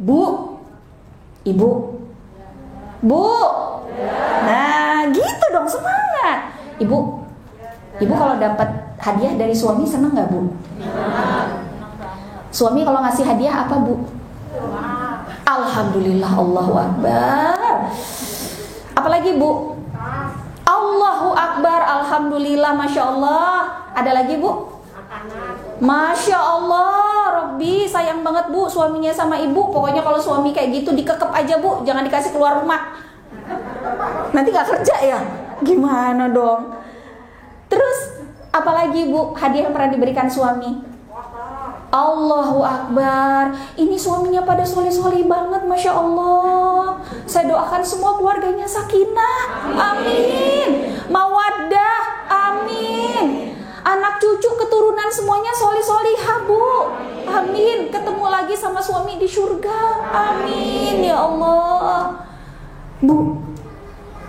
Bu, ibu, bu. Nah, gitu dong, semangat. Ibu kalau dapat hadiah dari suami senang nggak, Bu? Suami kalau ngasih hadiah apa, Bu? Alhamdulillah, Allahu Akbar. Apalagi, Bu? Allahu Akbar, Alhamdulillah, Masya Allah. Ada lagi, Bu? Masya Allah, Robbi sayang banget, Bu, suaminya sama ibu. Pokoknya kalau suami kayak gitu dikekep aja, Bu, jangan dikasih keluar rumah. Nanti gak kerja ya? Gimana dong? Terus apalagi, Bu, hadiah yang pernah diberikan suami? Allahu Akbar. Ini suaminya pada soleh-soleh banget, Masya Allah. Saya doakan semua keluarganya sakinah, amin. Mawaddah, amin. Anak cucu keturunan semuanya soleh-solihah, Bu, amin. Ketemu lagi sama suami di surga, amin ya Allah. Bu,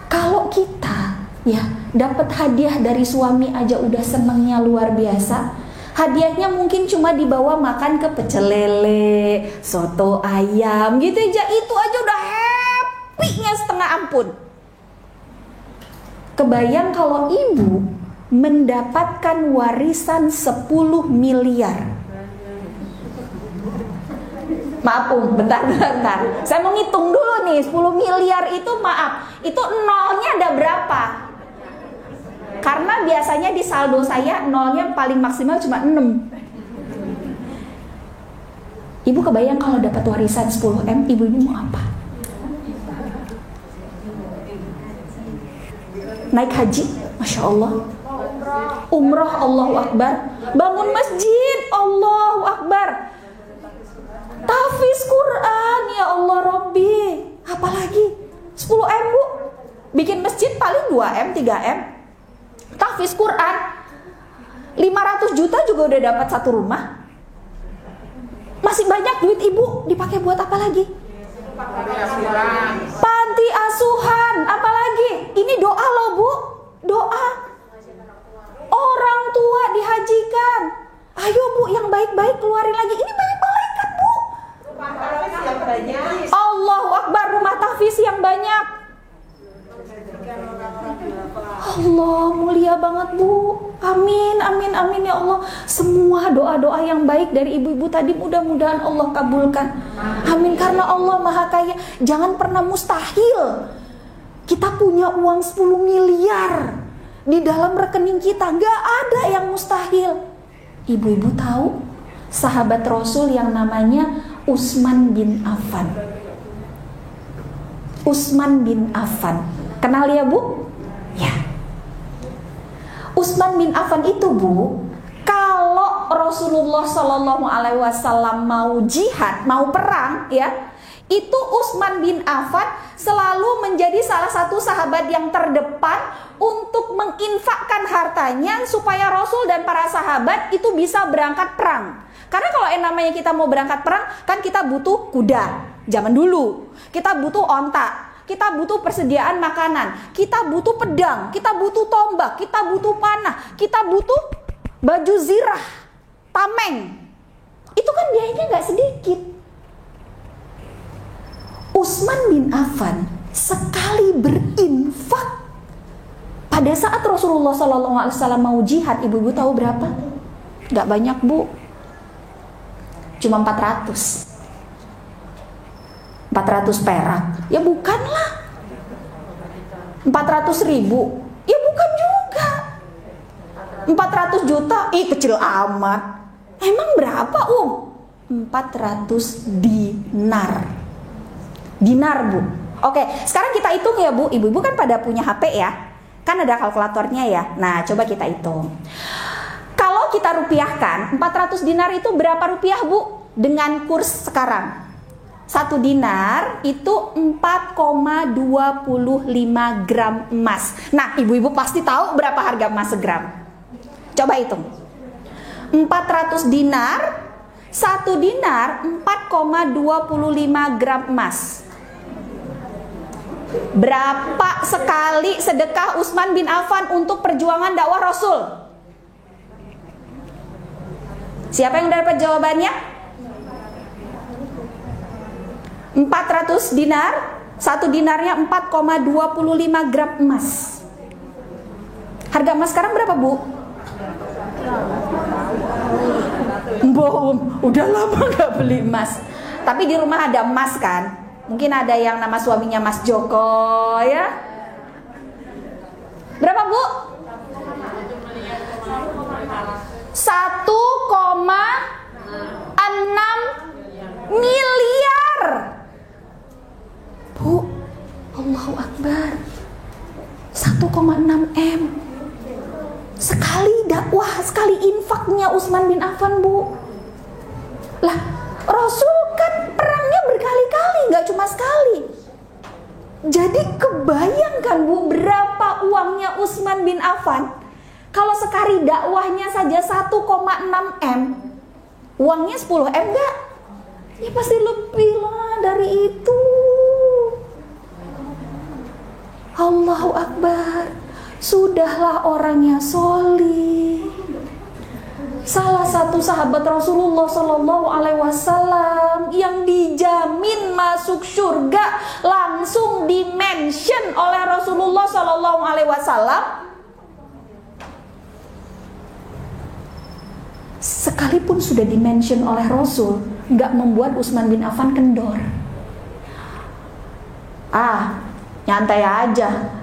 kalau kita ya dapat hadiah dari suami aja udah senengnya luar biasa. Hadiahnya mungkin cuma dibawa makan ke pecel lele, soto ayam gitu aja, itu aja udah happy-nya setengah ampun. Kebayang kalau ibu mendapatkan warisan 10 miliar. Maaf, bentar. Saya mau ngitung dulu nih, 10 miliar itu maaf, itu nolnya ada berapa? Karena biasanya di saldo saya nolnya paling maksimal cuma 6. Ibu kebayang kalau dapat warisan 10 M, ibu ini mau apa? Naik haji, Masya Allah. Umrah, Allahu Akbar. Bangun masjid, Allahu Akbar. Tahfiz Quran, ya Allah Robbi. Apalagi 10 M, Bu. Bikin masjid paling 2 M, 3 M. Tahfiz Quran 500 juta juga udah dapat satu rumah. Masih banyak duit ibu, dipakai buat apa lagi? Panti asuhan, apalagi? Ini doa loh, Bu. Doa. Orang tua dihajikan. Ayo, Bu, yang baik-baik keluarin lagi. Ini banyak malaikat, Bu. Allahu Akbar, rumah tahfiz yang banyak. Allah, mulia banget, Bu. Amin, amin, amin ya Allah. Semua doa-doa yang baik dari ibu-ibu tadi mudah-mudahan Allah kabulkan. Amin, karena Allah Maha Kaya. Jangan pernah mustahil kita punya uang 10 miliar di dalam rekening kita. Gak ada yang mustahil. Ibu-ibu tahu sahabat Rasul yang namanya Utsman bin Affan. Utsman bin Affan. Kenal ya, Bu? Ya. Utsman bin Affan itu, Bu, kalau Rasulullah Shallallahu Alaihi Wasallam mau jihad, mau perang, ya, itu Utsman bin Affan selalu menjadi salah satu sahabat yang terdepan untuk menginfakkan hartanya supaya Rasul dan para sahabat itu bisa berangkat perang. Karena kalau yang namanya kita mau berangkat perang, kan kita butuh kuda. Zaman dulu, kita butuh onta. Kita butuh persediaan makanan, kita butuh pedang, kita butuh tombak, kita butuh panah, kita butuh baju zirah, tameng. Itu kan biayanya gak sedikit. Utsman bin Affan sekali berinfak pada saat Rasulullah SAW mau jihad, ibu-ibu tahu berapa? Gak banyak, Bu. Cuma 400 perak. Ya bukanlah. 400 ribu. Ya bukan juga. 400 juta. Kecil amat. Emang berapa, 400 dinar. Dinar, Bu. Oke, sekarang kita hitung ya, Bu. Ibu-ibu kan pada punya HP ya. Kan ada kalkulatornya ya. Nah, coba kita hitung. Kalau kita rupiahkan, 400 dinar itu berapa rupiah, Bu? Dengan kurs sekarang. 1 dinar itu 4,25 gram emas. Nah, ibu-ibu pasti tahu berapa harga emas segram. Coba hitung. 400 dinar, 1 dinar 4,25 gram emas. Berapa sekali sedekah Utsman bin Affan untuk perjuangan dakwah Rasul? Siapa yang dapat jawabannya? 400 dinar, satu dinarnya 4,25 gram emas. Harga emas sekarang berapa, Bu? Udah lama gak beli emas. Tapi di rumah ada emas kan? Mungkin ada yang nama suaminya Mas Joko ya. Berapa, Bu? 1,6 miliar. Bu, Allahu Akbar. 1,6 M. Sekali dakwah, sekali infaknya Utsman bin Affan, Bu. Lah, Rasul kan perangnya berkali-kali, gak cuma sekali. Jadi kebayangkan, Bu, berapa uangnya Utsman bin Affan. Kalau sekali dakwahnya saja 1,6 M, uangnya 10 M gak? Ya pasti lebih lah dari itu. Allahu Akbar. Sudahlah orangnya solih. Salah satu sahabat Rasulullah Shallallahu Alaihi Wasallam yang dijamin masuk surga langsung dimention oleh Rasulullah Shallallahu Alaihi Wasallam. Sekalipun sudah dimention oleh Rasul, nggak membuat Utsman bin Affan kendor. Nyantai aja.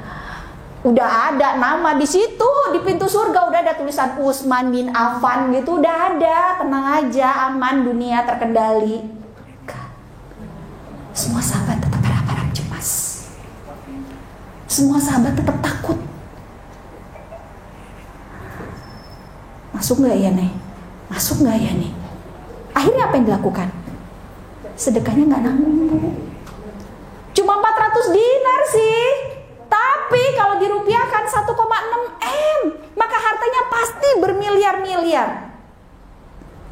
Udah ada nama di situ, di pintu surga udah ada tulisan Utsman bin Affan gitu, udah ada. Tenang aja, aman, dunia terkendali. Semua sahabat tetap harap-harap cemas. Semua sahabat tetap takut. Masuk nggak ya nih? Masuk nggak ya nih? Akhirnya apa yang dilakukan? Sedekahnya nggak nanggung. Cuma 400 dinar sih. Tapi kalau dirupiahkan 1,6 M, maka hartanya pasti bermiliar-miliar.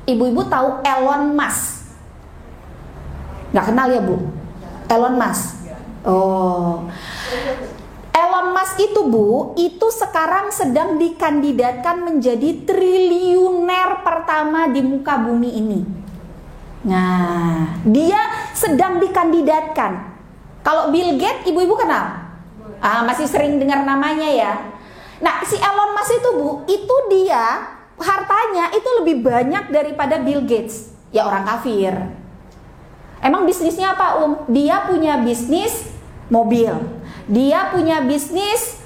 Ibu-ibu tahu Elon Musk? Nggak kenal ya, Bu? Elon Musk. Oh. Elon Musk itu, Bu, itu sekarang sedang dikandidatkan menjadi triliuner pertama di muka bumi ini. Nah, dia sedang dikandidatkan. Kalau Bill Gates, ibu-ibu kenal? Masih sering dengar namanya ya. Nah, si Elon Musk itu, Bu, itu dia hartanya itu lebih banyak daripada Bill Gates. Ya orang kafir. Emang bisnisnya apa, Dia punya bisnis mobil. Dia punya bisnis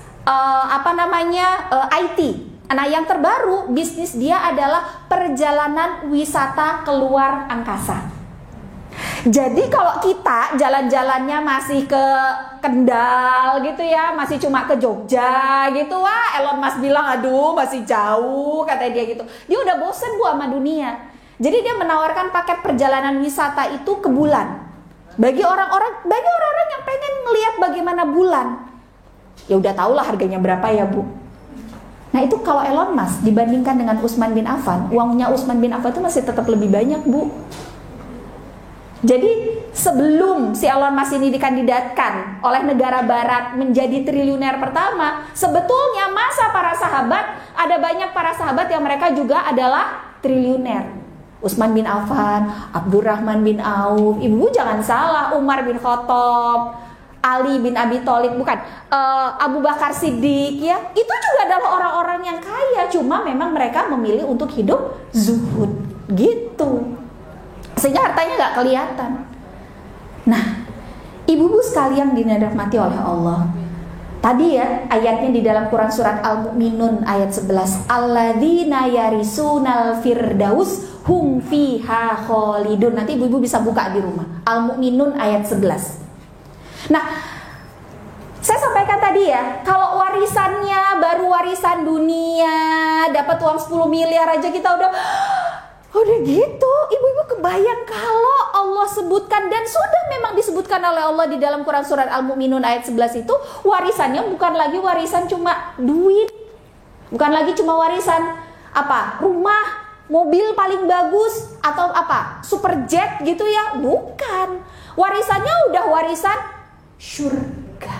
IT. Nah, yang terbaru bisnis dia adalah perjalanan wisata keluar angkasa. Jadi kalau kita jalan-jalannya masih ke Kendal gitu ya, masih cuma ke Jogja gitu, wah Elon Musk bilang aduh masih jauh, katanya dia gitu. Dia udah bosen, Bu, sama dunia. Jadi dia menawarkan paket perjalanan wisata itu ke bulan. Bagi orang-orang yang pengen ngelihat bagaimana bulan. Ya udah tahulah harganya berapa ya, Bu. Nah itu kalau Elon Musk dibandingkan dengan Utsman bin Affan, uangnya Utsman bin Affan itu masih tetap lebih banyak, Bu. Jadi sebelum si Elon Musk ini dikandidatkan oleh negara barat menjadi triliuner pertama, sebetulnya masa para sahabat, ada banyak para sahabat yang mereka juga adalah triliuner. Utsman bin Affan, Abdurrahman bin Auf, ibu jangan salah, Umar bin Khattab, Ali bin Abi Thalib, bukan, Abu Bakar Siddiq ya, itu juga adalah orang-orang yang kaya, cuma memang mereka memilih untuk hidup zuhud gitu. Sehingga hartanya gak kelihatan. Nah, ibu-ibu sekalian dirahmati oleh Allah. Tadi ya, ayatnya di dalam Quran surat Al-Mu'minun ayat 11. Alladzina yarisunal firdaus hum fiha khalidun. Nanti ibu-ibu bisa buka di rumah. Al-Mu'minun ayat 11. Nah, saya sampaikan tadi ya, kalau warisannya baru warisan dunia, dapat uang 10 miliar aja kita udah gitu. Ibu-ibu kebayang kalau Allah sebutkan, dan sudah memang disebutkan oleh Allah di dalam Quran surat Al-Mu'minun ayat 11 itu, warisannya bukan lagi warisan cuma duit, bukan lagi cuma warisan rumah, mobil paling bagus, atau super jet gitu ya, bukan. Warisannya udah warisan surga.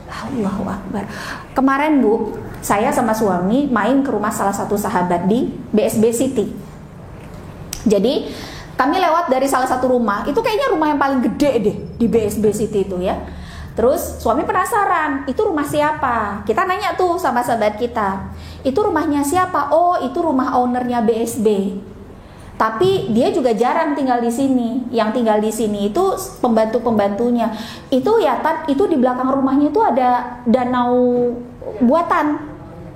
Allahu Akbar. Kemarin, Bu, saya sama suami main ke rumah salah satu sahabat di BSB City. Jadi Kami lewat dari salah satu rumah, itu kayaknya rumah yang paling gede deh di BSB City itu ya. Terus suami penasaran, itu rumah siapa? Kita nanya tuh sama sahabat kita, itu rumahnya siapa? Oh, itu rumah ownernya BSB. Tapi dia juga jarang tinggal di sini. Yang tinggal di sini itu pembantu-pembantunya. Itu ya, itu di belakang rumahnya itu ada danau buatan.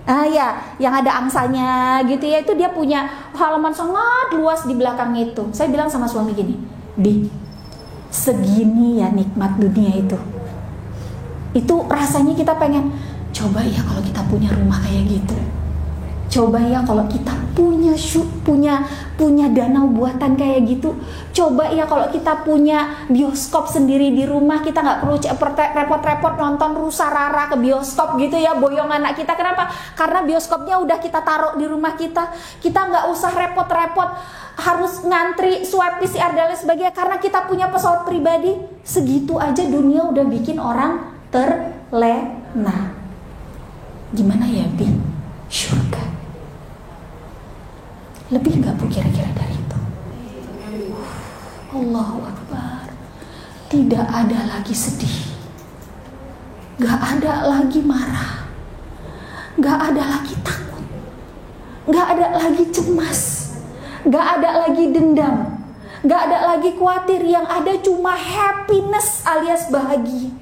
Ya, yang ada angsanya gitu ya. Itu dia punya halaman sangat luas di belakang itu. Saya bilang sama suami gini, Di, segini ya nikmat dunia itu. Itu rasanya kita pengen, coba ya kalau kita punya rumah kayak gitu. Coba ya kalau kita punya danau buatan kayak gitu. Coba ya kalau kita punya bioskop sendiri di rumah, kita nggak perlu repot-repot nonton Rusa Rara ke bioskop gitu ya, boyong anak kita. Kenapa? Karena bioskopnya udah kita taruh di rumah kita. Kita nggak usah repot-repot harus ngantri swab PCR dan lain sebagainya karena kita punya pesawat pribadi. Segitu aja dunia udah bikin orang terlena. Gimana ya, Bi? Surga. Lebih nggak Bu kira-kira dari itu? Allahu Akbar. Tidak ada lagi sedih, nggak ada lagi marah, nggak ada lagi takut, nggak ada lagi cemas, nggak ada lagi dendam, nggak ada lagi khawatir. Yang ada cuma happiness alias bahagia.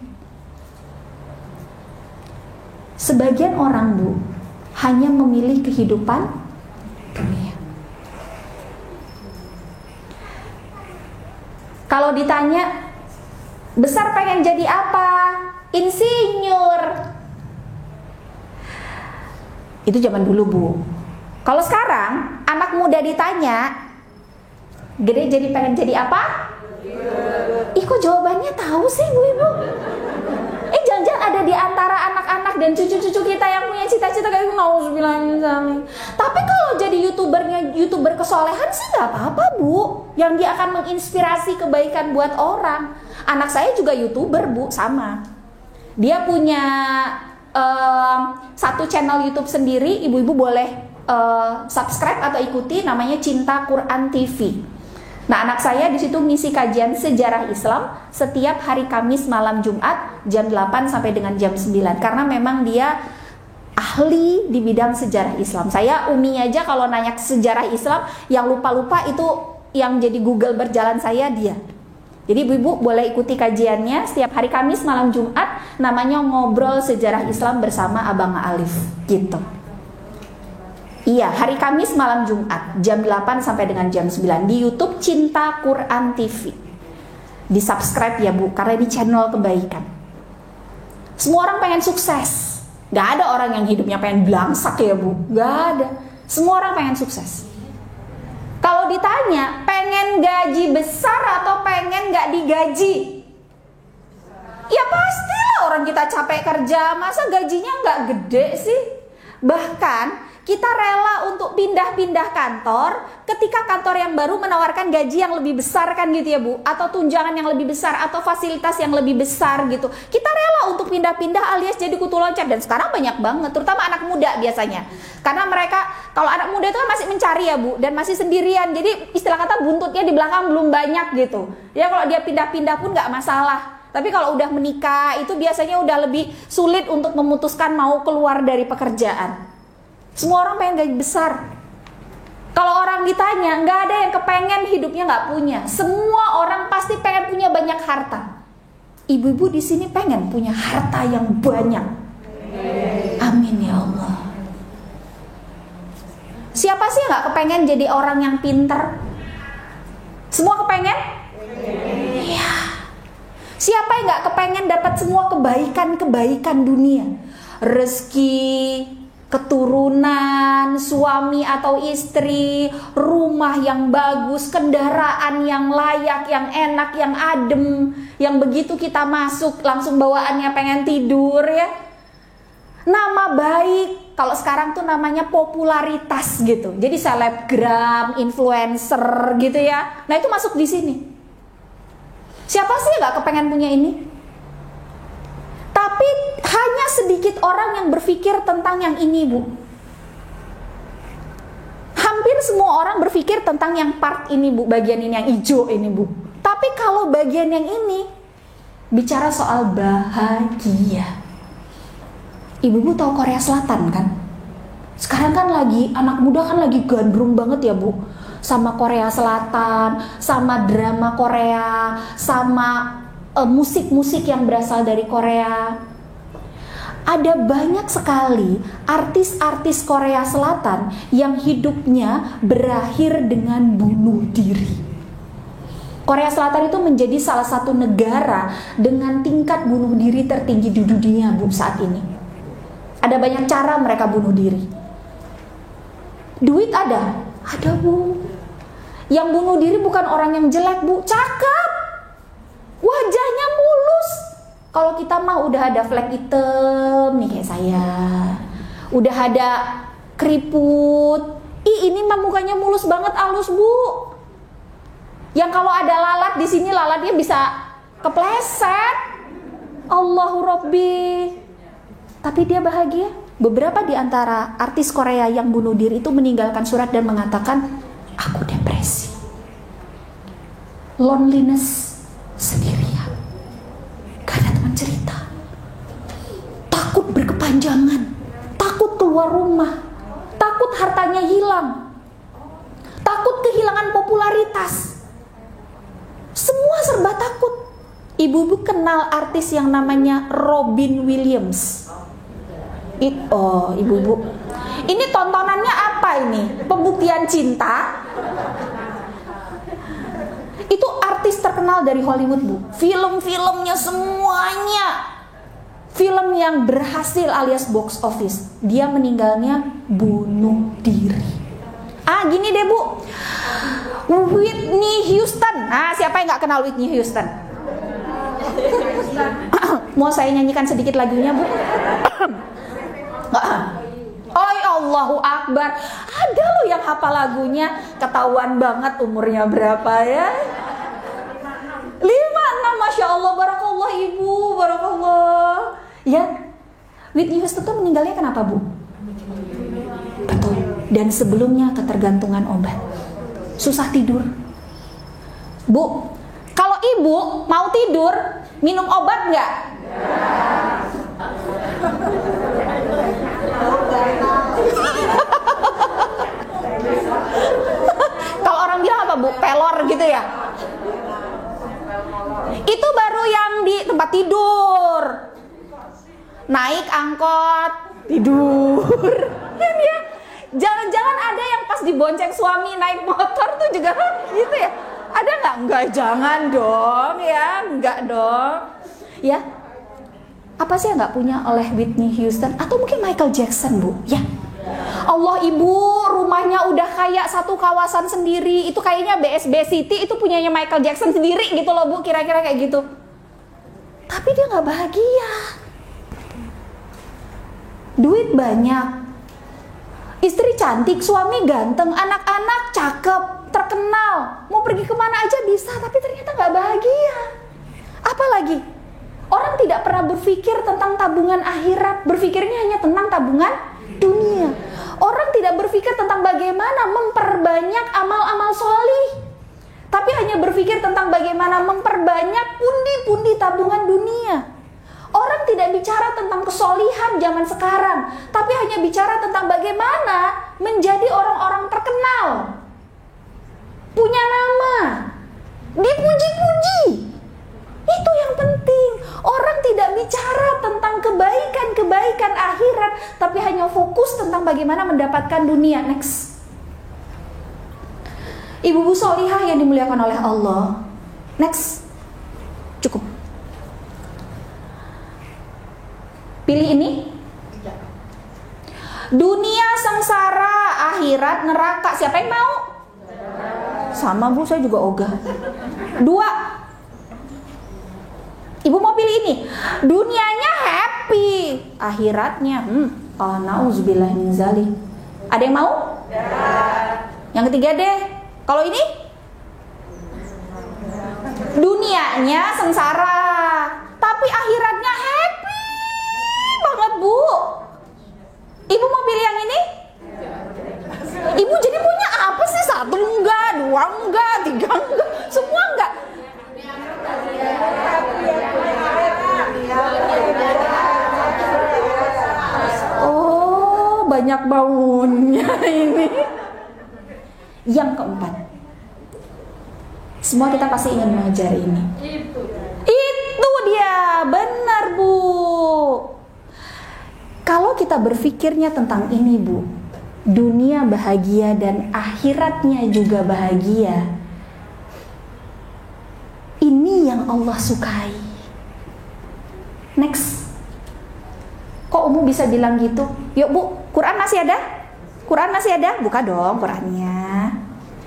Sebagian orang Bu hanya memilih kehidupan dunia. Kalau ditanya, besar pengen jadi apa? Insinyur. Itu zaman dulu Bu. Kalau sekarang, anak muda ditanya, gede jadi pengen jadi apa? Ih, kok jawabannya tahu sih Bu Ibu? Jangan-jangan ada di antara anak-anak dan cucu-cucu kita yang punya cita-cita kayak gue, nauzubillah. Tapi kalau jadi youtuber kesolehan sih nggak apa-apa Bu, yang dia akan menginspirasi kebaikan buat orang. Anak saya juga youtuber Bu, sama. Dia punya satu channel YouTube sendiri, ibu-ibu boleh subscribe atau ikuti, namanya Cinta Quran TV. Nah, anak saya di situ ngisi kajian sejarah Islam setiap hari Kamis malam Jumat jam 8 sampai dengan jam 9 karena memang dia ahli di bidang sejarah Islam. Saya umi aja kalau nanya sejarah Islam yang lupa-lupa itu yang jadi Google berjalan saya dia. Jadi ibu-ibu boleh ikuti kajiannya setiap hari Kamis malam Jumat, namanya Ngobrol Sejarah Islam bersama Abang Alif gitu. Iya, hari Kamis malam Jumat jam 8 sampai dengan jam 9 di YouTube Cinta Quran TV. Di subscribe ya Bu, karena ini channel kebaikan. Semua orang pengen sukses. Gak ada orang yang hidupnya pengen belangsak ya Bu, gak ada. Semua orang pengen sukses. Kalau ditanya pengen gaji besar atau pengen gak digaji, ya pastilah orang kita capek kerja, masa gajinya gak gede sih? Bahkan kita rela untuk pindah-pindah kantor ketika kantor yang baru menawarkan gaji yang lebih besar kan gitu ya Bu, atau tunjangan yang lebih besar atau fasilitas yang lebih besar gitu. Kita rela untuk pindah-pindah alias jadi kutu loncat. Dan sekarang banyak banget, terutama anak muda biasanya. Karena mereka, kalau anak muda itu kan masih mencari ya Bu, dan masih sendirian. Jadi istilah kata buntutnya di belakang belum banyak gitu. Ya kalau dia pindah-pindah pun nggak masalah. Tapi kalau udah menikah itu biasanya udah lebih sulit untuk memutuskan mau keluar dari pekerjaan. Semua orang pengen gaji besar. Kalau orang ditanya, nggak ada yang kepengen hidupnya nggak punya. Semua orang pasti pengen punya banyak harta. Ibu-ibu di sini pengen punya harta yang banyak. Amin ya Allah. Siapa sih nggak kepengen jadi orang yang pinter? Semua kepengen? Iya. Siapa yang nggak kepengen dapat semua kebaikan dunia? Rezeki, keturunan, suami atau istri, rumah yang bagus, kendaraan yang layak, yang enak, yang adem, yang begitu kita masuk langsung bawaannya pengen tidur ya. Nama baik, kalau sekarang tuh namanya popularitas gitu. Jadi selebgram, influencer gitu ya. Nah itu masuk di sini. Siapa sih nggak kepengen punya ini? Tapi hanya sedikit orang yang berpikir tentang yang ini Bu. Hampir semua orang berpikir tentang yang part ini Bu, bagian ini yang hijau ini Bu. Tapi kalau bagian yang ini bicara soal bahagia. Ibu-ibu tahu Korea Selatan kan? Sekarang kan lagi, anak muda kan lagi gandrung banget ya Bu, sama Korea Selatan, sama drama Korea, sama musik-musik yang berasal dari Korea. Ada banyak sekali artis-artis Korea Selatan yang hidupnya berakhir dengan bunuh diri. Korea Selatan itu menjadi salah satu negara dengan tingkat bunuh diri tertinggi di dunia Bu saat ini. Ada banyak cara mereka bunuh diri. Duit ada Bu. Yang bunuh diri bukan orang yang jelek Bu, cakep, wajahnya mulus. Kalau kita mah udah ada flek hitam nih kayak saya, udah ada keriput, ini mah mukanya mulus banget, halus Bu. Yang kalau ada lalat di sini, lalatnya bisa kepleset. Allahu Rabbi. Tapi dia bahagia. Beberapa di antara artis Korea yang bunuh diri itu meninggalkan surat dan mengatakan, aku depresi, loneliness, sendirian, gak ada teman cerita, takut berkepanjangan, takut keluar rumah, takut hartanya hilang, takut kehilangan popularitas, semua serba takut. Ibu-ibu kenal artis yang namanya Robin Williams? Ibu-ibu, ini tontonannya apa ini? Pembuktian cinta? Itu artis terkenal dari Hollywood Bu. Film-filmnya semuanya film yang berhasil alias box office. Dia meninggalnya bunuh diri. Gini deh Bu, Whitney Houston. Siapa yang gak kenal Whitney Houston? Mau saya nyanyikan sedikit lagunya Bu? Allahu Akbar. Ada loh yang hafal lagunya. Ketahuan banget umurnya berapa ya. 5, 6, Masya Allah. Barakallah Ibu, barakallah. Ya, Whitney Houston tuh meninggalnya kenapa Bu? Betul. Dan sebelumnya ketergantungan obat, susah tidur. Bu, kalau Ibu mau tidur, minum obat nggak? Kalau orang bilang apa Bu? Pelor gitu ya? Itu baru yang di tempat tidur. Naik angkot, tidur. Kan ya? Jangan-jangan ada yang pas dibonceng suami naik motor tuh juga gitu ya? Ada nggak? Enggak, jangan dong ya, enggak dong. Ya, apa sih yang nggak punya oleh Whitney Houston atau mungkin Michael Jackson Bu? Ya, Allah Ibu, rumahnya udah kayak satu kawasan sendiri. Itu kayaknya BSB City itu punyanya Michael Jackson sendiri gitu loh Bu, kira-kira kayak gitu. Tapi dia nggak bahagia. Duit banyak, istri cantik, suami ganteng, anak-anak cakep, terkenal, mau pergi kemana aja bisa, tapi ternyata nggak bahagia. Apalagi orang tidak pernah berpikir tentang tabungan akhirat, berpikirnya hanya tentang tabungan dunia. Orang tidak berpikir tentang bagaimana memperbanyak amal-amal solih, tapi hanya berpikir tentang bagaimana memperbanyak pundi-pundi tabungan dunia. Orang tidak bicara tentang kesolihan zaman sekarang, tapi hanya bicara tentang bagaimana menjadi orang-orang terkenal, punya nama, dipuji-puji. Itu yang penting. Orang tidak bicara tentang kebaikan-kebaikan akhirat, tapi hanya fokus tentang bagaimana mendapatkan dunia. Next. Ibu-ibu solihah yang dimuliakan oleh Allah. Next. Cukup. Pilih ini. Dunia sengsara, akhirat neraka. Siapa yang mau? Sama Bu, saya juga ogah. 2. Ibu mau pilih ini. Dunianya happy, akhiratnya nauzubillah min zalik. Ada yang mau? Yang ketiga deh. Kalau ini? Dunianya sengsara, tapi akhiratnya happy banget Bu. Ibu mau pilih yang ini? Ibu jadi punya apa satu enggak, dua enggak, tiga enggak, semua enggak. Oh, banyak bangunnya ini. Yang keempat, semua kita pasti ingin mengajar ini. Itu dia, benar Bu. Kalau kita berpikirnya tentang ini Bu, dunia bahagia dan akhiratnya juga bahagia, ini yang Allah sukai. Next. Kok Umu bisa bilang gitu? Yuk Bu, Quran masih ada? Quran masih ada? Buka dong Qurannya.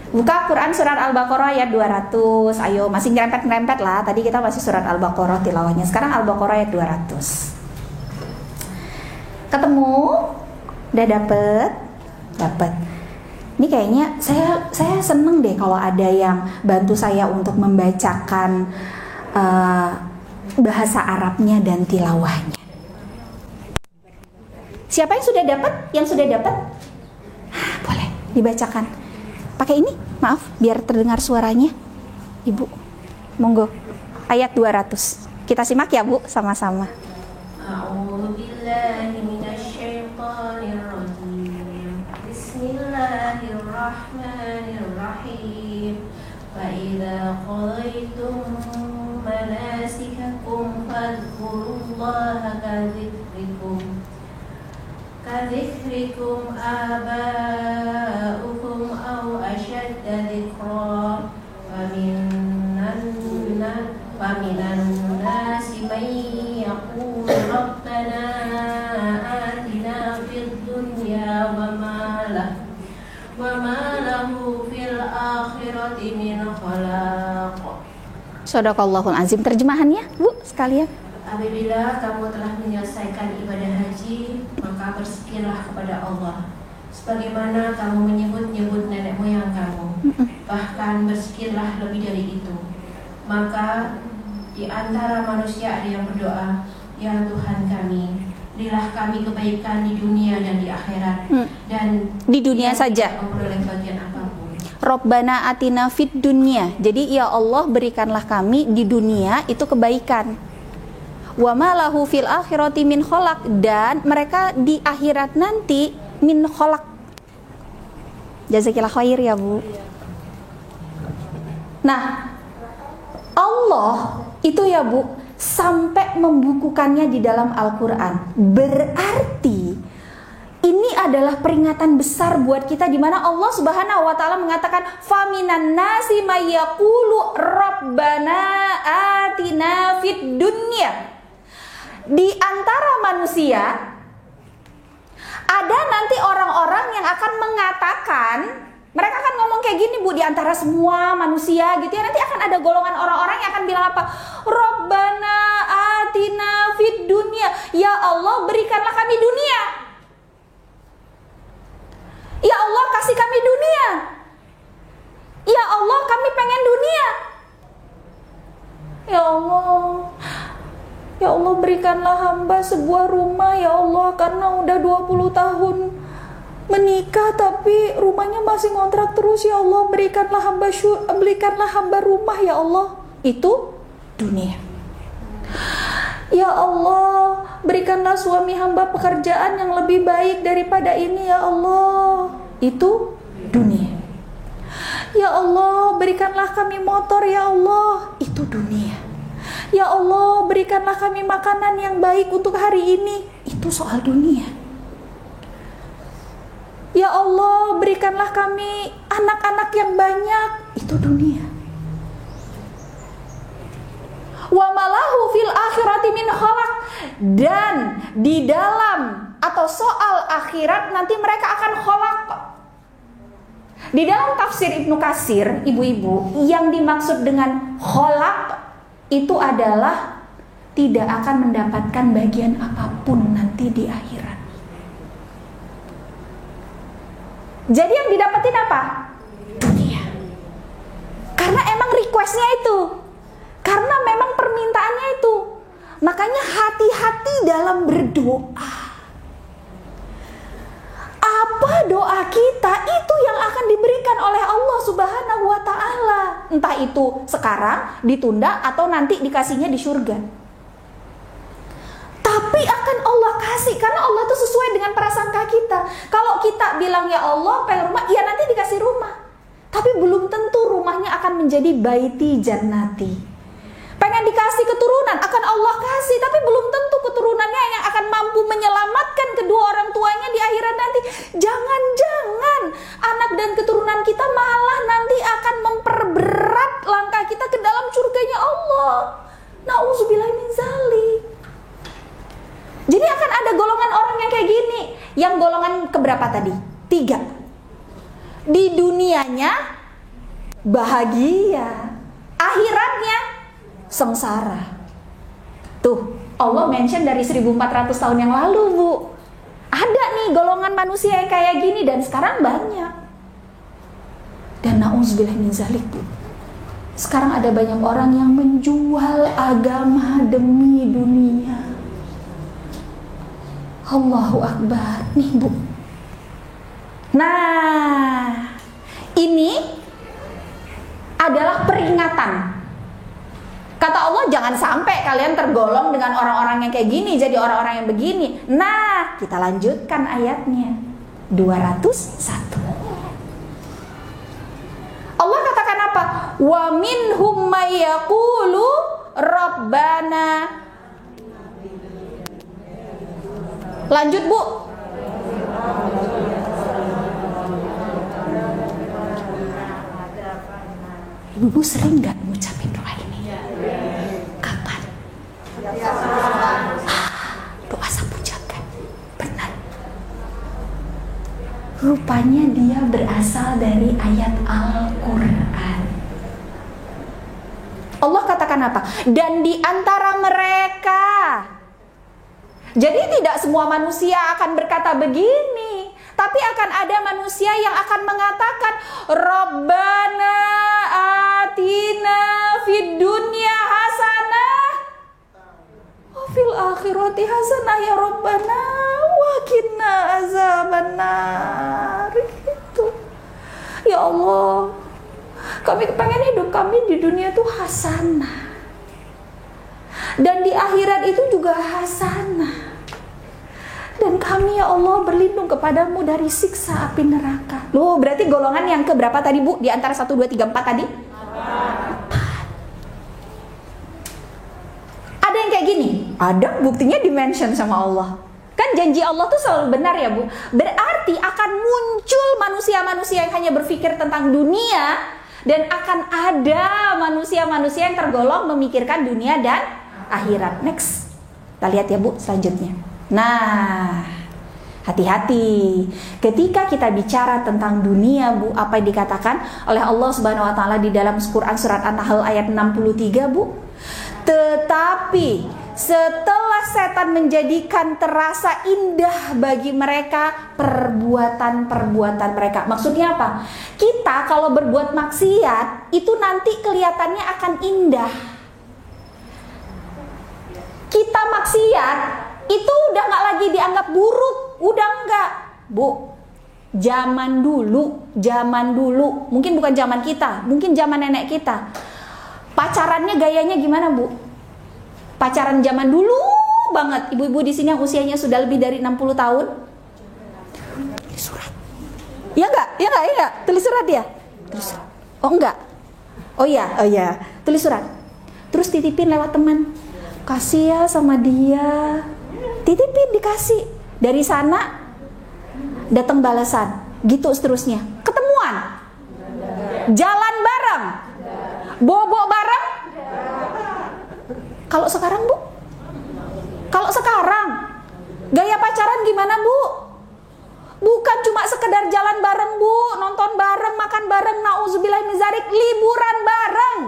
Buka Quran surat Al-Baqarah ayat 200. Ayo, masih nyerempet-nyerempet lah. Tadi kita masih surat Al-Baqarah tilawahnya. Sekarang Al-Baqarah ayat 200. Ketemu? Udah dapet? Dapet. Ini kayaknya saya seneng deh kalau ada yang bantu saya untuk membacakan bahasa Arabnya dan tilawahnya. Siapa yang sudah dapat? Yang sudah dapat? Boleh dibacakan. Pakai ini, maaf, biar terdengar suaranya. Ibu, monggo. Ayat 200. Kita simak ya Bu, sama-sama. Bismillahirrahmanirrahim. Fa idza qadaytum manasikakum fadhkurullaha kadzikrikum aba'ukum aw ashadda dzikra wa minan nasi man yaqulu rabbana atina fid dunya wa ma lahu fil akhirati min khalaq. Shadaqallahul azim. Terjemahannya Bu sekalian. Apabila kamu telah menyelesaikan ibadah haji, maka berzikirlah kepada Allah sebagaimana kamu menyebut-nyebut nenek moyang kamu. Bahkan berzikirlah lebih dari itu. Maka di antara manusia ada yang berdoa, ya Tuhan kami, berilah kami kebaikan di dunia dan di akhirat. Dan di dunia saja memperoleh bagian apapun. Robbana atina fid dunya. Jadi ya Allah, berikanlah kami di dunia itu kebaikan. Wa ma lahu fil akhirati min khalaq, dan mereka di akhirat nanti min khalaq. Jazakillah khair ya Bu. Nah, Allah itu ya Bu sampai membukukannya di dalam Al-Qur'an. Berarti ini adalah peringatan besar buat kita, di mana Allah Subhanahu wa taala mengatakan faminan nasi may yaqulu rabbana atina fid dunya. Di antara manusia ada nanti orang-orang yang akan mengatakan, mereka akan ngomong kayak gini Bu, di antara semua manusia gitu ya, nanti akan ada golongan orang-orang yang akan bilang apa? Rabbana atina fid dunya. Ya Allah, berikanlah kami dunia. Ya Allah, kasih kami dunia. Ya Allah, kami pengen dunia. Ya Allah, ya Allah, berikanlah hamba sebuah rumah ya Allah, karena udah 20 tahun menikah tapi rumahnya masih ngontrak terus. Ya Allah, berikanlah hamba rumah ya Allah. Itu dunia. Ya Allah, berikanlah suami hamba pekerjaan yang lebih baik daripada ini ya Allah. Itu dunia. Ya Allah, berikanlah kami motor ya Allah. Itu dunia. Ya Allah, berikanlah kami makanan yang baik untuk hari ini. Itu soal dunia. Ya Allah, berikanlah kami anak-anak yang banyak. Itu dunia. Wa malahu fil akhirati min khalaq. Dan di dalam atau soal akhirat nanti mereka akan khalaq. Di dalam tafsir Ibnu Katsir, ibu-ibu, yang dimaksud dengan khalaq itu adalah tidak akan mendapatkan bagian apapun nanti di akhirat. Jadi yang didapetin apa? Dunia. Karena emang requestnya itu, karena memang permintaannya itu. Makanya hati-hati dalam berdoa. Apa doa kita itu yang akan diberikan oleh Allah entah itu sekarang, ditunda, atau nanti dikasihnya di surga. Tapi akan Allah kasih, karena Allah itu sesuai dengan prasangka kita. Kalau kita bilang ya Allah pengen rumah, ya nanti dikasih rumah. Tapi belum tentu rumahnya akan menjadi baiti jannati. Pengen dikasih keturunan, akan Allah kasih, tapi belum tentu keturunannya yang akan mampu menyelamatkan kedua orang tuanya di akhirat nanti. Jangan-jangan anak dan keturunan kita malah nanti akan memperberat langkah kita ke dalam surganya Allah. Nauzubillah min zalik. Jadi akan ada golongan orang yang kayak gini. Yang golongan keberapa tadi? 3. Di dunianya bahagia, akhiratnya sengsara. Tuh, Allah mention dari 1400 tahun yang lalu, Bu. Ada nih golongan manusia yang kayak gini dan sekarang banyak. Dan nauzubillah min zalik, Bu. Sekarang ada banyak orang yang menjual agama demi dunia. Allahu Akbar. Nih, Bu. Nah, ini adalah peringatan. Kata Allah, jangan sampai kalian tergolong dengan orang-orang yang kayak gini, jadi orang-orang yang begini. Nah, kita lanjutkan ayatnya 201. Allah katakan apa? Wa minhum may yaqulu rabbana. Lanjut, Bu. Ibu sering gak ngucapin doa ini? Kapan? Doa sapu jagat. Benar. Rupanya dia berasal dari ayat Al-Quran. Allah katakan apa? Dan di antara mereka. Jadi tidak semua manusia akan berkata begini. Tapi akan ada manusia yang akan mengatakan Rabbana atina fid dunya hasanah wa fil akhirati hasanah ya Rabbana wa qina azabannar. Gitu. Ya Allah, kami pengen hidup kami di dunia itu hasanah, dan di akhirat itu juga hasanah. Dan kami ya Allah berlindung kepadamu dari siksa api neraka. Loh, berarti golongan yang keberapa tadi, Bu? Di antara 1, 2, 3, 4 tadi? 4. Ada yang kayak gini? Ada, buktinya dimention sama Allah. Kan janji Allah tuh selalu benar ya, Bu. Berarti akan muncul manusia-manusia yang hanya berpikir tentang dunia, dan akan ada manusia-manusia yang tergolong memikirkan dunia dan akhirat. Next. Kita lihat ya, Bu, selanjutnya. Nah, hati-hati ketika kita bicara tentang dunia, Bu. Apa yang dikatakan oleh Allah Subhanahu wa taala di dalam Quran surat An-Nahl ayat 63, Bu? Tetapi setelah setan menjadikan terasa indah bagi mereka perbuatan-perbuatan mereka. Maksudnya apa? Kita kalau berbuat maksiat itu nanti kelihatannya akan indah. Kita maksiat itu udah gak lagi dianggap buruk, udah enggak, Bu. Zaman dulu, mungkin bukan zaman kita, mungkin zaman nenek kita. Pacarannya gayanya gimana, Bu? Pacaran zaman dulu banget. Ibu-ibu di sini yang usianya sudah lebih dari 60 tahun. Tulis surat. Ya enggak? Tulis surat ya? Tulis surat. Oh enggak. Oh iya. Tulis surat. Terus titipin lewat teman. Kasih ya sama dia. Titipin, dikasih. Dari sana datang balasan, gitu seterusnya. Ketemuan, jalan bareng, bobo bareng. Kalau sekarang, Bu, kalau sekarang gaya pacaran gimana, Bu? Bukan cuma sekedar jalan bareng, Bu, nonton bareng, makan bareng, nauzubillah min dzalik, liburan bareng,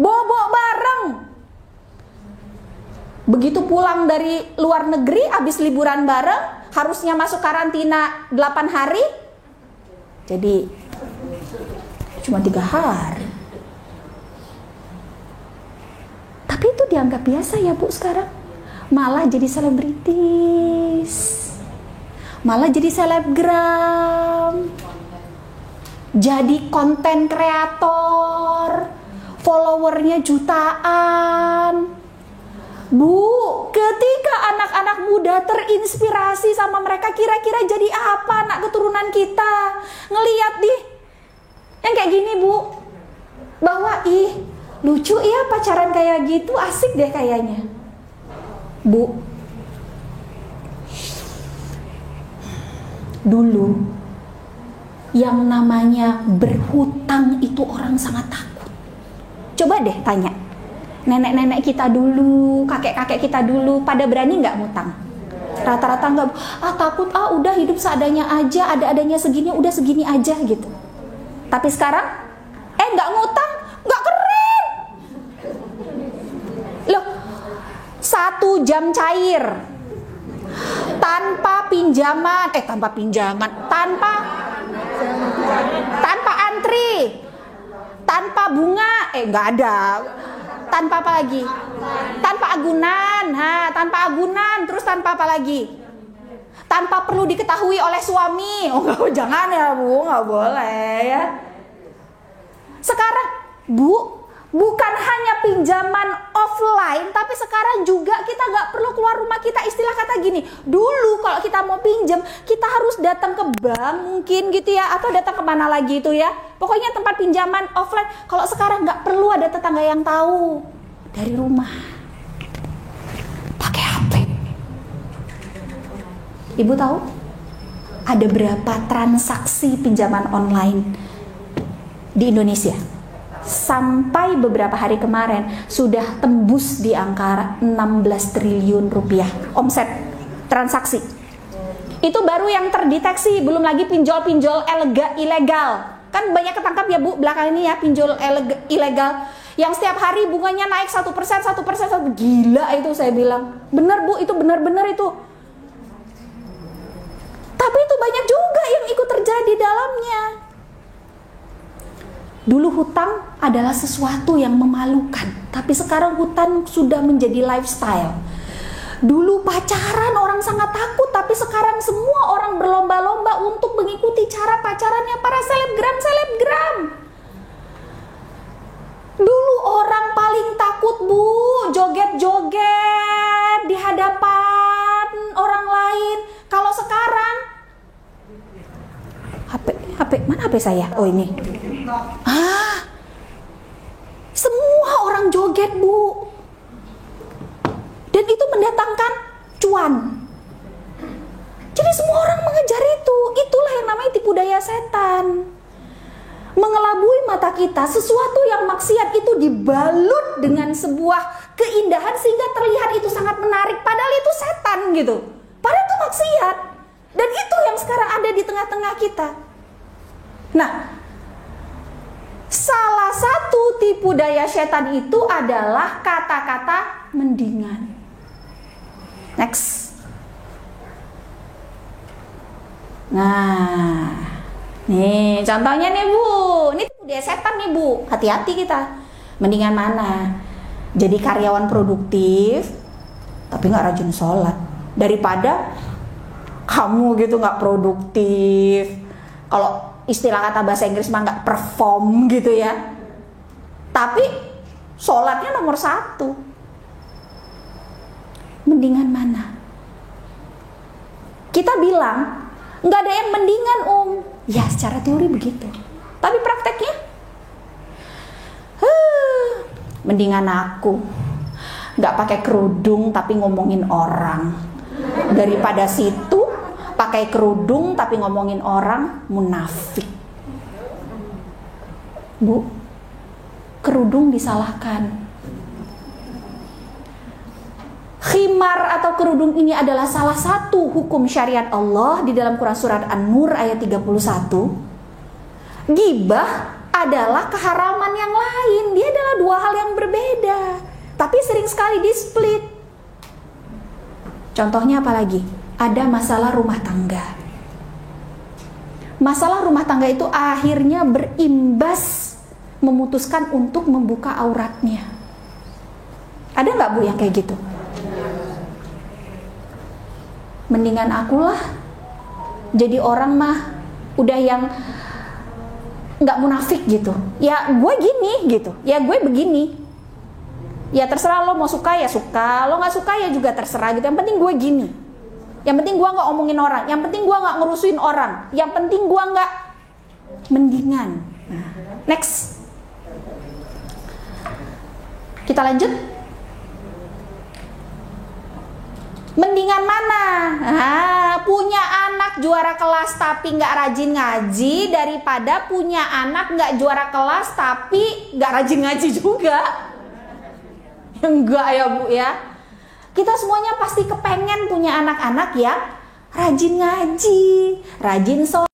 bobo bareng. Begitu pulang dari luar negeri, habis liburan bareng, harusnya masuk karantina 8 hari, jadi cuma 3 hari. Tapi itu dianggap biasa ya, Bu, sekarang. Malah jadi selebritis, malah jadi selebgram. jadi konten kreator, followernya jutaan. Bu, ketika anak-anak muda terinspirasi sama mereka, kira-kira jadi apa anak keturunan kita? Ngeliat yang kayak gini, Bu, bahwa lucu ya pacaran kayak gitu, asik deh kayaknya. Bu, dulu yang namanya berhutang itu orang sangat takut. Coba deh tanya nenek-nenek kita dulu, kakek-kakek kita dulu, pada berani nggak ngutang? Rata-rata nggak. Takut, udah hidup seadanya aja, ada-adanya segini, udah segini aja gitu. Tapi sekarang nggak ngutang, nggak keren loh. 1 jam cair tanpa pinjaman, tanpa antri, tanpa bunga, nggak ada. Tanpa apa lagi? Tanpa agunan, terus tanpa apa lagi? Tanpa perlu diketahui oleh suami. Jangan ya, Bu, nggak boleh ya. Sekarang, Bu, bukan hanya pinjaman offline, tapi sekarang juga kita nggak perlu keluar rumah kita. Istilah kata gini, dulu kalau kita mau pinjam, kita harus datang ke bank mungkin gitu ya, atau datang kemana lagi itu ya. Pokoknya tempat pinjaman offline. Kalau sekarang nggak perlu ada tetangga yang tahu, dari rumah, pakai HP. Ibu tahu ada berapa transaksi pinjaman online di Indonesia? Sampai beberapa hari kemarin sudah tembus di angka 16 triliun rupiah omset transaksi. Itu baru yang terdeteksi, belum lagi pinjol-pinjol ilegal. Kan banyak ketangkap ya, Bu, belakang ini ya, pinjol ilegal yang setiap hari bunganya naik 1%, gila itu saya bilang. Benar, Bu, itu benar-benar itu. Tapi itu banyak juga yang ikut terjadi dalamnya. Dulu hutang adalah sesuatu yang memalukan, tapi sekarang hutang sudah menjadi lifestyle. Dulu pacaran orang sangat takut, tapi sekarang semua orang berlomba-lomba untuk mengikuti cara pacarannya para selebgram. Dulu orang paling takut, Bu, joget-joget di hadapan orang lain. Kalau sekarang HP, mana HP saya? Oh, ini. Semua orang joget, Bu. Dan itu mendatangkan cuan. Jadi semua orang mengejar itu. Itulah yang namanya tipu daya setan. Mengelabui mata kita, sesuatu yang maksiat itu dibalut dengan sebuah keindahan sehingga terlihat itu sangat menarik. Padahal itu setan gitu. Padahal itu maksiat. Dan itu yang sekarang ada di tengah-tengah kita. Nah, salah satu tipu daya setan itu adalah kata-kata mendingan. Next. Nah, nih contohnya nih, Bu. Ini tipu daya setan nih, Bu. Hati-hati kita. Mendingan mana? Jadi karyawan produktif tapi gak rajin sholat, daripada kamu gitu gak produktif. Kalau istilah kata bahasa Inggris mah gak perform gitu ya, tapi sholatnya nomor 1. Mendingan mana? Kita bilang nggak ada yang mendingan, ya secara teori begitu, tapi prakteknya mendingan aku nggak pakai kerudung tapi ngomongin orang, daripada situ pakai kerudung tapi ngomongin orang, munafik. Bu, kerudung disalahkan. Khimar atau kerudung ini adalah salah satu hukum syariat Allah di dalam Quran surat An-Nur ayat 31. Gibah adalah keharaman yang lain. Dia adalah dua hal yang berbeda, tapi sering sekali di-split. Contohnya apa lagi? Ada masalah rumah tangga. Masalah rumah tangga itu akhirnya berimbas memutuskan untuk membuka auratnya. Ada nggak, Bu, yang kayak gitu? Mendingan akulah jadi orang mah udah yang nggak munafik gitu. Ya gue gini gitu, ya gue begini. Ya terserah lo mau suka ya suka, lo nggak suka ya juga terserah gitu. Yang penting gue gini. Yang penting gue nggak omongin orang, yang penting gue nggak ngerusuin orang, yang penting gue nggak mendingan. Nah, next, kita lanjut. Mendingan mana? Punya anak juara kelas tapi nggak rajin ngaji, daripada punya anak nggak juara kelas tapi nggak rajin ngaji juga. Enggak ya Bu ya. Kita semuanya pasti kepengen punya anak-anak yang rajin ngaji, rajin sholat.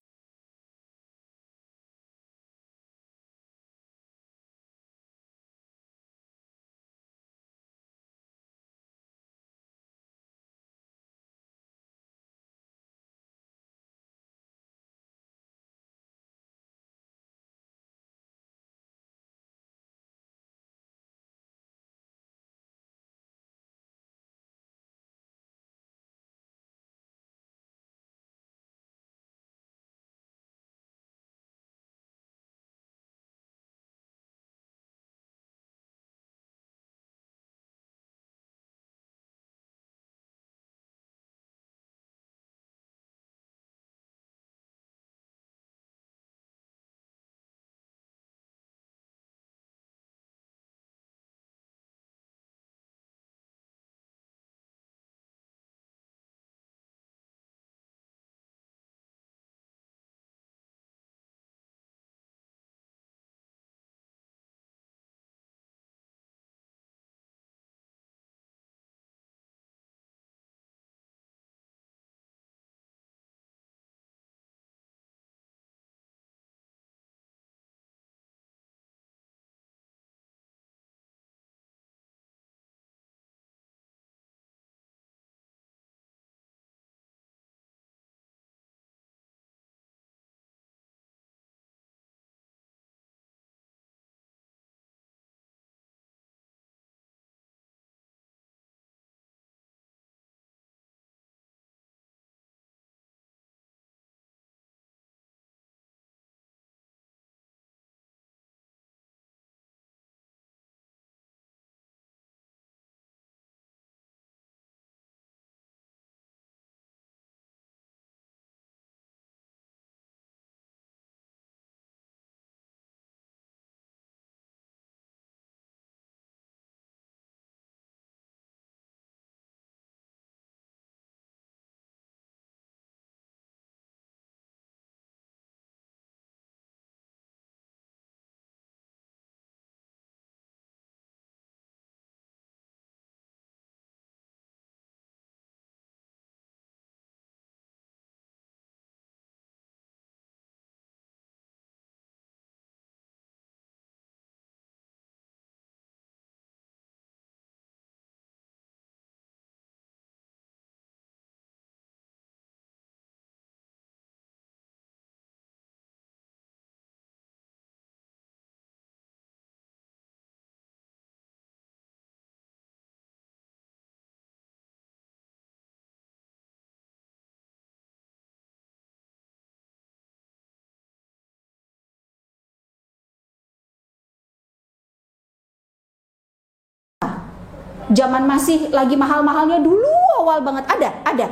Zaman masih lagi mahal-mahalnya dulu, awal banget. Ada.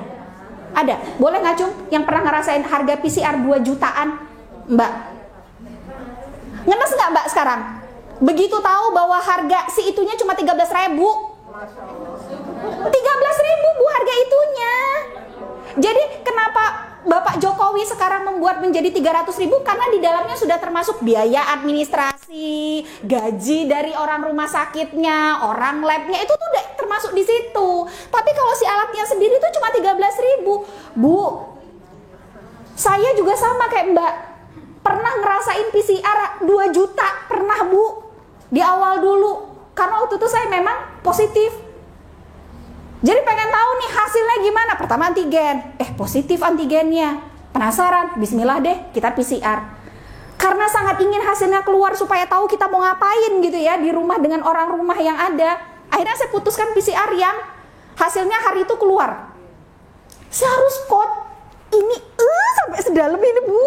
Boleh nggak Cung yang pernah ngerasain harga PCR 2 jutaan? Mbak, ngenes nggak Mbak sekarang? Begitu tahu bahwa harga si itunya cuma 13.000. 13.000 Bu harga itunya. Jadi kenapa Bapak Jokowi sekarang membuat menjadi 300.000? Karena di dalamnya sudah termasuk biaya administrasi, gaji dari orang rumah sakitnya, orang labnya, itu tuh udah termasuk di situ. Tapi kalau si alatnya sendiri tuh cuma 13.000. Bu, saya juga sama kayak Mbak. Pernah ngerasain PCR 2 juta, pernah Bu. Di awal dulu. Karena waktu itu saya memang positif. Jadi pengen tahu nih hasilnya gimana. Pertama antigen, positif antigennya. Penasaran, bismillah deh kita PCR. Karena sangat ingin hasilnya keluar supaya tahu kita mau ngapain gitu ya di rumah dengan orang rumah yang ada. Akhirnya saya putuskan PCR yang hasilnya hari itu keluar. Saya harus code ini sampai sedalam ini Bu.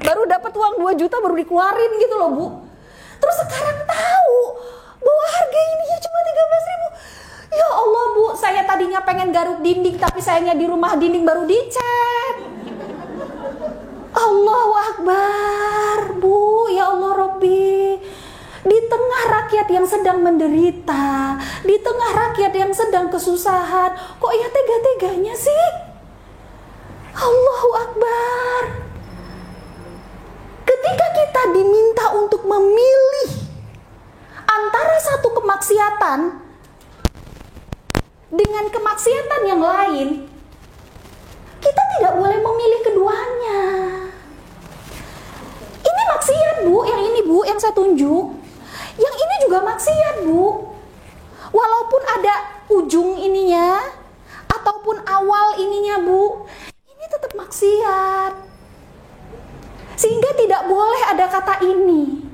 baru dapat uang 2 juta baru dikeluarin gitu loh Bu. Terus sekarang tahu bahwa harga ininya cuma 13.000. Ya Allah Bu, saya tadinya pengen garuk dinding tapi sayangnya di rumah dinding baru dicat. Allahu Akbar Bu, ya Allah Robbi. Di tengah rakyat yang sedang menderita, di tengah rakyat yang sedang kesusahan, kok ya tega-teganya sih? Allahu Akbar. Ketika kita diminta untuk memilih antara satu kemaksiatan dengan kemaksiatan yang lain, kita tidak boleh memilih keduanya. Ini maksiat Bu, yang ini Bu, yang saya tunjuk. Yang ini juga maksiat Bu. Walaupun ada ujung ininya ataupun awal ininya Bu, ini tetap maksiat. Sehingga tidak boleh ada kata ini.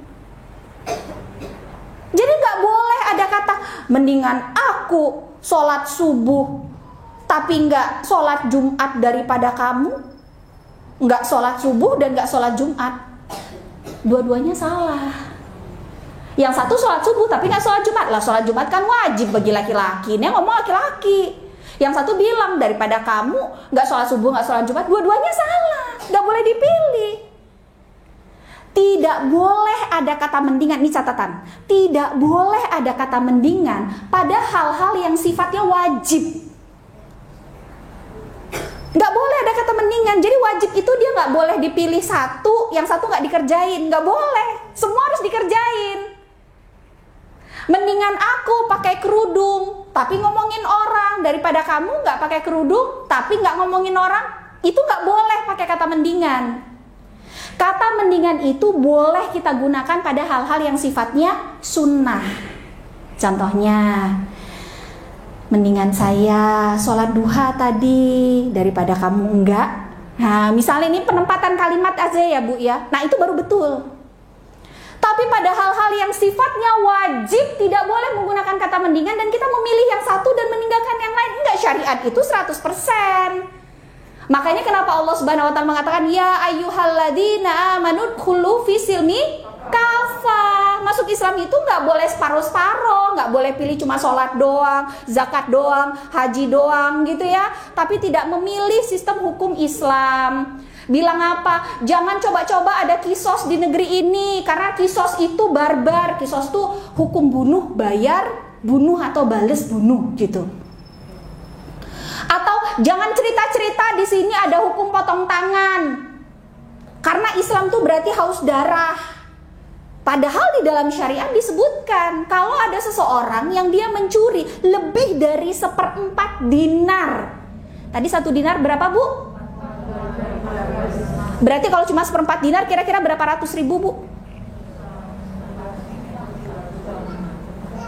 Jadi gak boleh ada kata mendingan aku sholat subuh tapi gak sholat Jumat daripada kamu. Gak sholat subuh dan gak sholat Jumat. Dua-duanya salah. Yang satu sholat subuh tapi gak sholat Jumat. Lah sholat Jumat kan wajib bagi laki-laki. Ini ngomong laki-laki. Yang satu bilang daripada kamu gak sholat subuh gak sholat Jumat. Dua-duanya salah. Gak boleh dipilih. Tidak boleh ada kata mendingan. Ini catatan. Tidak boleh ada kata mendingan pada hal-hal yang sifatnya wajib. Gak boleh ada kata mendingan. Jadi wajib itu dia gak boleh dipilih satu, yang satu gak dikerjain. Gak boleh. Semua harus dikerjain. Mendingan aku pakai kerudung tapi ngomongin orang daripada kamu gak pakai kerudung tapi gak ngomongin orang. Itu gak boleh pakai kata mendingan. Kata mendingan itu boleh kita gunakan pada hal-hal yang sifatnya sunnah. Contohnya, mendingan saya sholat duha tadi daripada kamu enggak. Nah, misalnya ini penempatan kalimat aja ya Bu ya. Nah, itu baru betul. Tapi pada hal-hal yang sifatnya wajib tidak boleh menggunakan kata mendingan dan kita memilih yang satu dan meninggalkan yang lain. Enggak, syariat itu 100%. Makanya kenapa Allah Subhanahu wa taala mengatakan ya ayyuhalladzina amanu dkhulu fisilmi kafah. Masuk Islam itu nggak boleh separuh-separuh, nggak boleh pilih cuma sholat doang, zakat doang, haji doang gitu ya. Tapi tidak memilih sistem hukum Islam. Bilang apa? Jangan coba-coba ada kisos di negeri ini karena kisos itu barbar. Kisos itu hukum bunuh, bayar, bunuh atau bales bunuh gitu. Atau jangan cerita-cerita di sini ada hukum potong tangan. Karena Islam tuh berarti haus darah. Padahal di dalam syariat disebutkan kalau ada seseorang yang dia mencuri lebih dari 1/4 dinar. Tadi 1 dinar berapa Bu? Berarti kalau cuma 1/4 dinar kira-kira berapa ratus ribu Bu?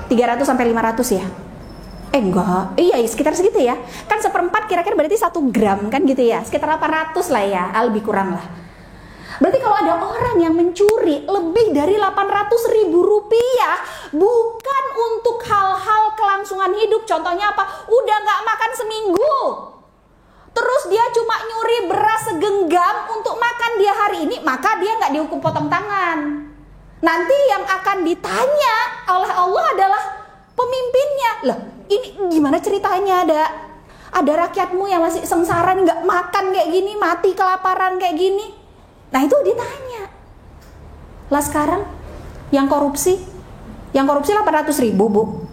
300 sampai 500 ya? Enggak, iya sekitar segitu ya. Kan 1/4 kira-kira berarti 1 gram kan gitu ya. Sekitar 800 lah ya, lebih kurang lah. Berarti kalau ada orang yang mencuri lebih dari 800.000 rupiah bukan untuk hal-hal kelangsungan hidup. Contohnya apa? Udah gak makan seminggu, terus dia cuma nyuri beras segenggam untuk makan dia hari ini, maka dia gak dihukum potong tangan. Nanti yang akan ditanya oleh Allah adalah pemimpinnya. Loh, ini gimana ceritanya ada rakyatmu yang masih sengsara nggak makan kayak gini, mati kelaparan kayak gini. Nah itu ditanya. Lah sekarang yang korupsi 800.000 Bu.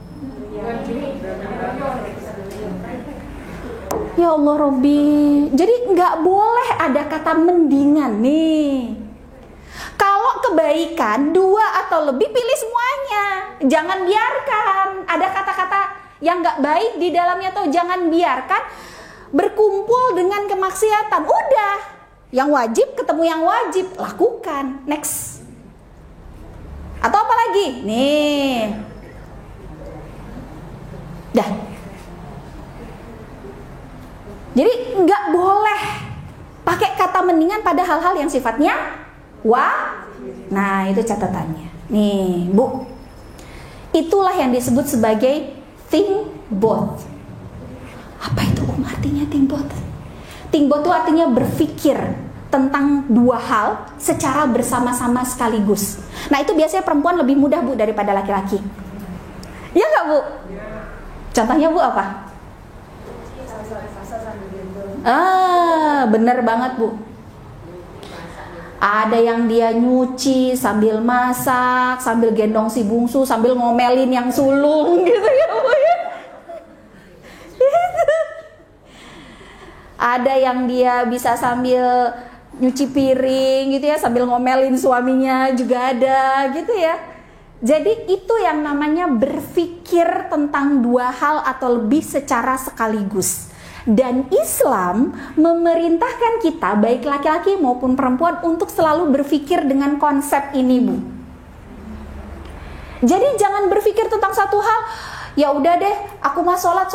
Ya Allah Robbi. Jadi nggak boleh ada kata mendingan nih. Kalau kebaikan 2 atau lebih pilih semuanya. Jangan biarkan ada kata-kata yang gak baik di dalamnya, atau jangan biarkan berkumpul dengan kemaksiatan. Udah, yang wajib ketemu yang wajib, lakukan. Next. Atau apa lagi? Nih. Dah. Jadi gak boleh pakai kata mendingan pada hal-hal yang sifatnya nah itu catatannya. Nih Bu, itulah yang disebut sebagai think both. Apa itu artinya think both? Think both itu artinya berpikir tentang dua hal secara bersama-sama sekaligus. Nah, itu biasanya perempuan lebih mudah, Bu, daripada laki-laki. Ya nggak, Bu? Contohnya, Bu, apa? Bener banget, Bu. Ada yang dia nyuci sambil masak, sambil gendong si bungsu, sambil ngomelin yang sulung gitu ya, Bu ya. Ada yang dia bisa sambil nyuci piring gitu ya, sambil ngomelin suaminya juga ada gitu ya. Jadi itu yang namanya berpikir tentang dua hal atau lebih secara sekaligus. Dan Islam memerintahkan kita, baik laki-laki maupun perempuan, untuk selalu berpikir dengan konsep ini, Bu. Jadi jangan berpikir tentang satu hal, ya udah deh, aku mah sholat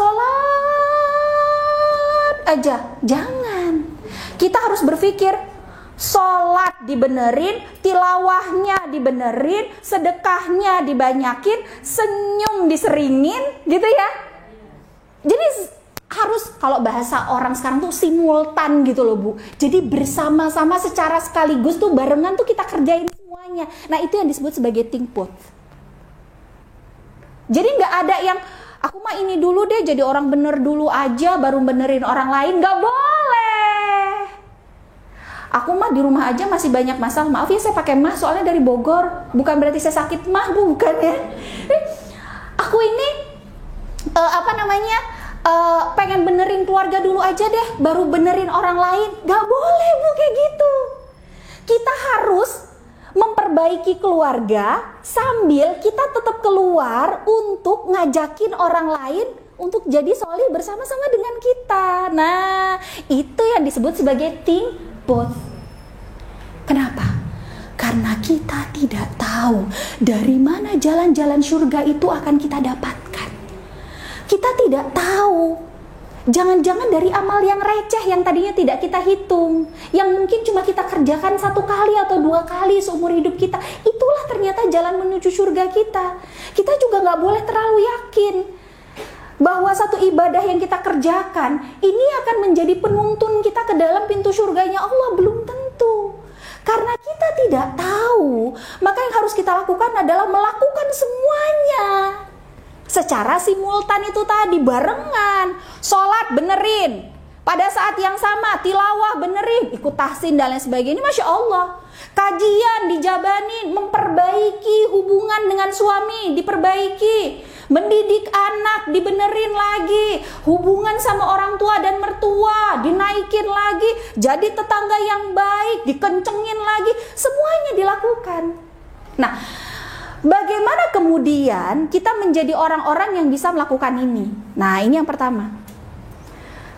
aja. Jangan. Kita harus berpikir, sholat dibenerin, tilawahnya dibenerin, sedekahnya dibanyakin, senyum diseringin, gitu ya. Jadi harus, kalau bahasa orang sekarang tuh simultan gitu loh, Bu. Jadi bersama-sama secara sekaligus tuh, barengan tuh kita kerjain semuanya. Nah, itu yang disebut sebagai think both. Jadi nggak ada yang aku mah ini dulu deh, jadi orang bener dulu aja baru benerin orang lain. Nggak boleh. Aku mah di rumah aja masih banyak masalah. Maaf ya, saya pakai mah soalnya dari Bogor. Bukan berarti saya sakit mah, bukan ya. Aku ini pengen benerin keluarga dulu aja deh, baru benerin orang lain. Gak boleh, Bu, kayak gitu. Kita harus memperbaiki keluarga sambil kita tetap keluar untuk ngajakin orang lain untuk jadi solih bersama-sama dengan kita. Nah, itu yang disebut sebagai think both. Kenapa? Karena kita tidak tahu dari mana jalan-jalan surga itu akan kita dapatkan. Kita tidak tahu. Jangan-jangan dari amal yang receh yang tadinya tidak kita hitung, yang mungkin cuma kita kerjakan 1 kali atau 2 kali seumur hidup kita, itulah ternyata jalan menuju surga kita. Kita juga nggak boleh terlalu yakin bahwa satu ibadah yang kita kerjakan ini akan menjadi penuntun kita ke dalam pintu surganya Allah. Belum tentu. Karena kita tidak tahu, maka yang harus kita lakukan adalah melakukan semuanya secara simultan itu tadi, barengan. Sholat benerin, pada saat yang sama tilawah benerin, ikut tahsin dan lain sebagainya. Masya Allah. Kajian dijabanin, memperbaiki hubungan dengan suami diperbaiki, mendidik anak dibenerin lagi, hubungan sama orang tua dan mertua dinaikin lagi, jadi tetangga yang baik dikencengin lagi, semuanya dilakukan. Nah, bagaimana kemudian kita menjadi orang-orang yang bisa melakukan ini? Nah, ini yang pertama.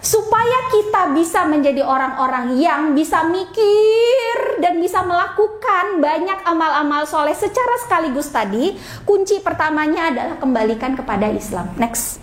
Supaya kita bisa menjadi orang-orang yang bisa mikir dan bisa melakukan banyak amal-amal soleh secara sekaligus tadi, kunci pertamanya adalah kembalikan kepada Islam. Next.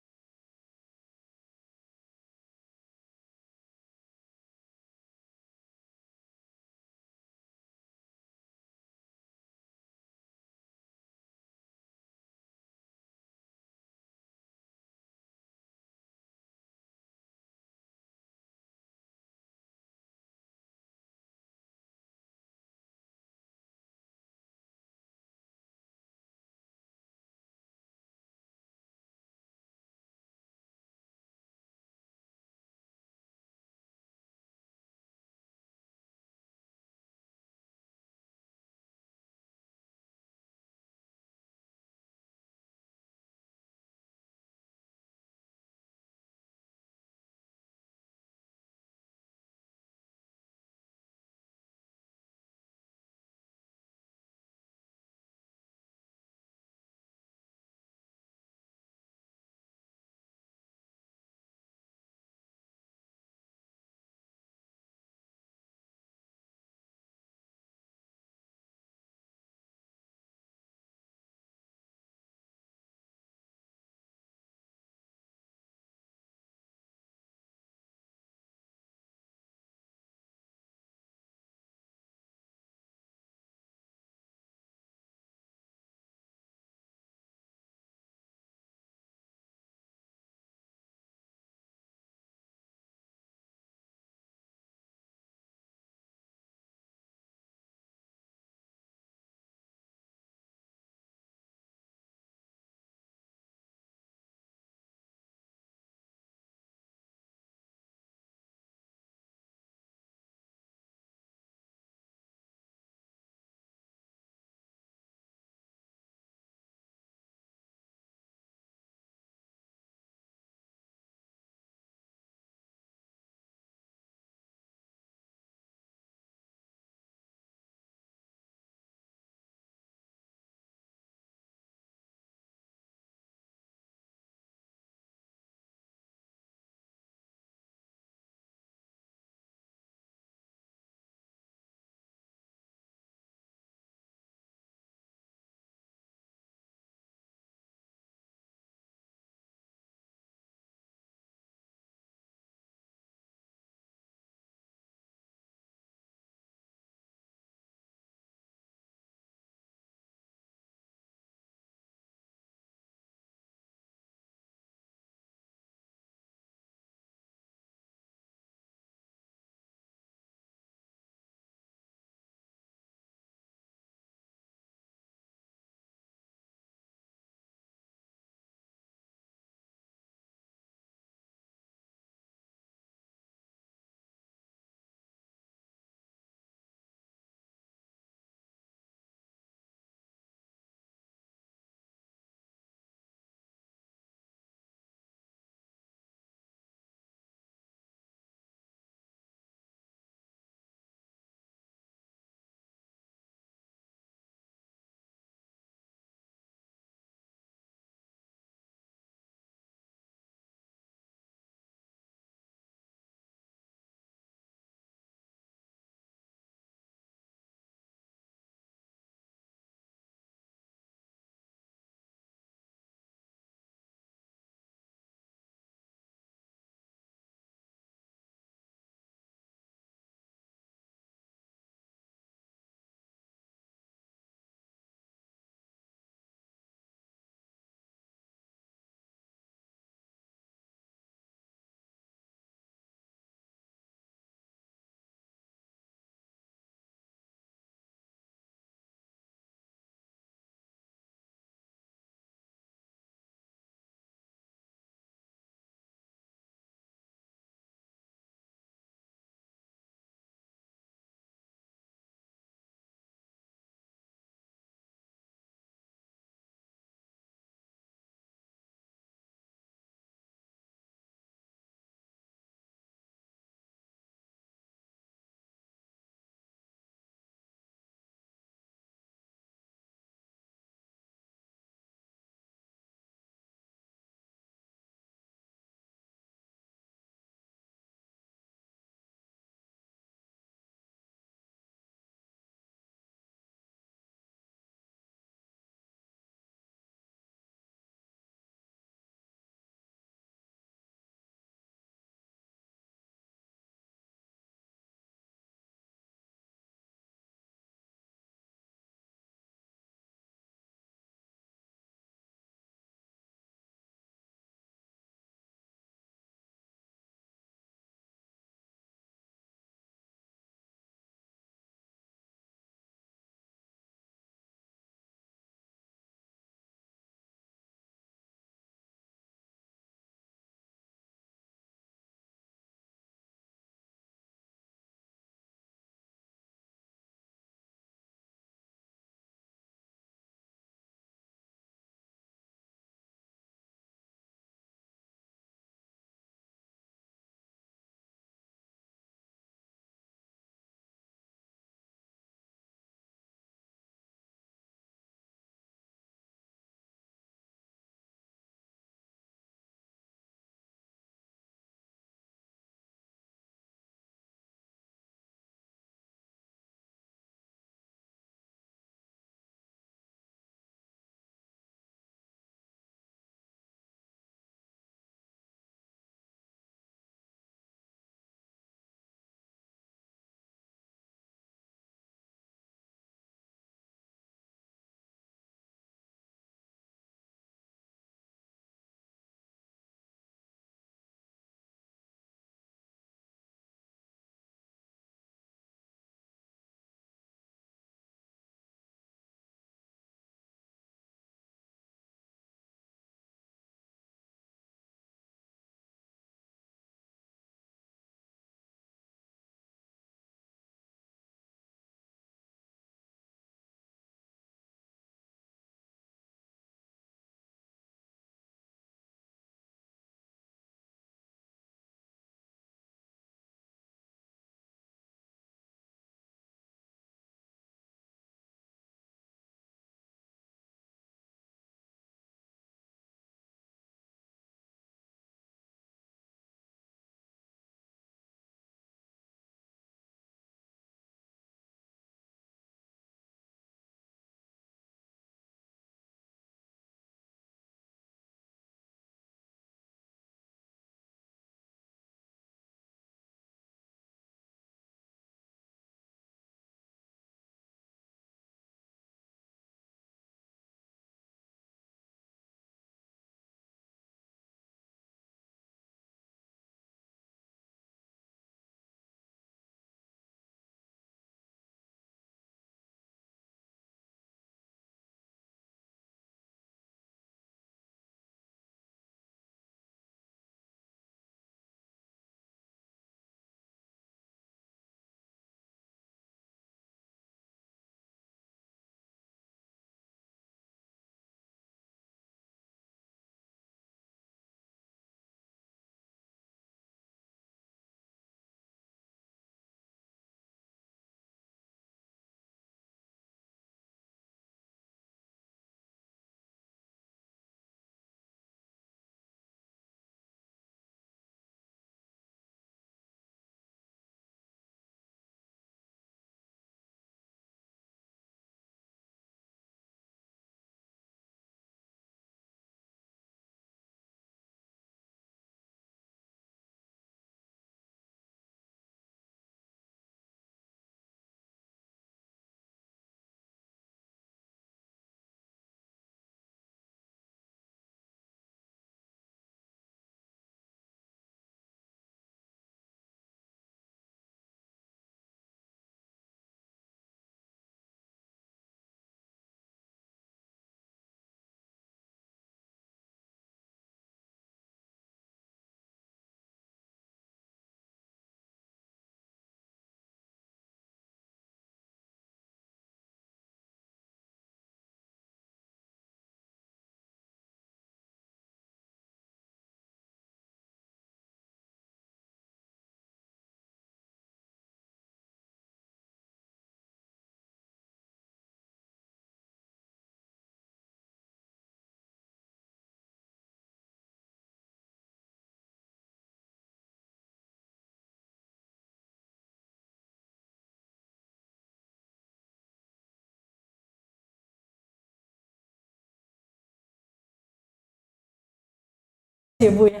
ya Bu ya.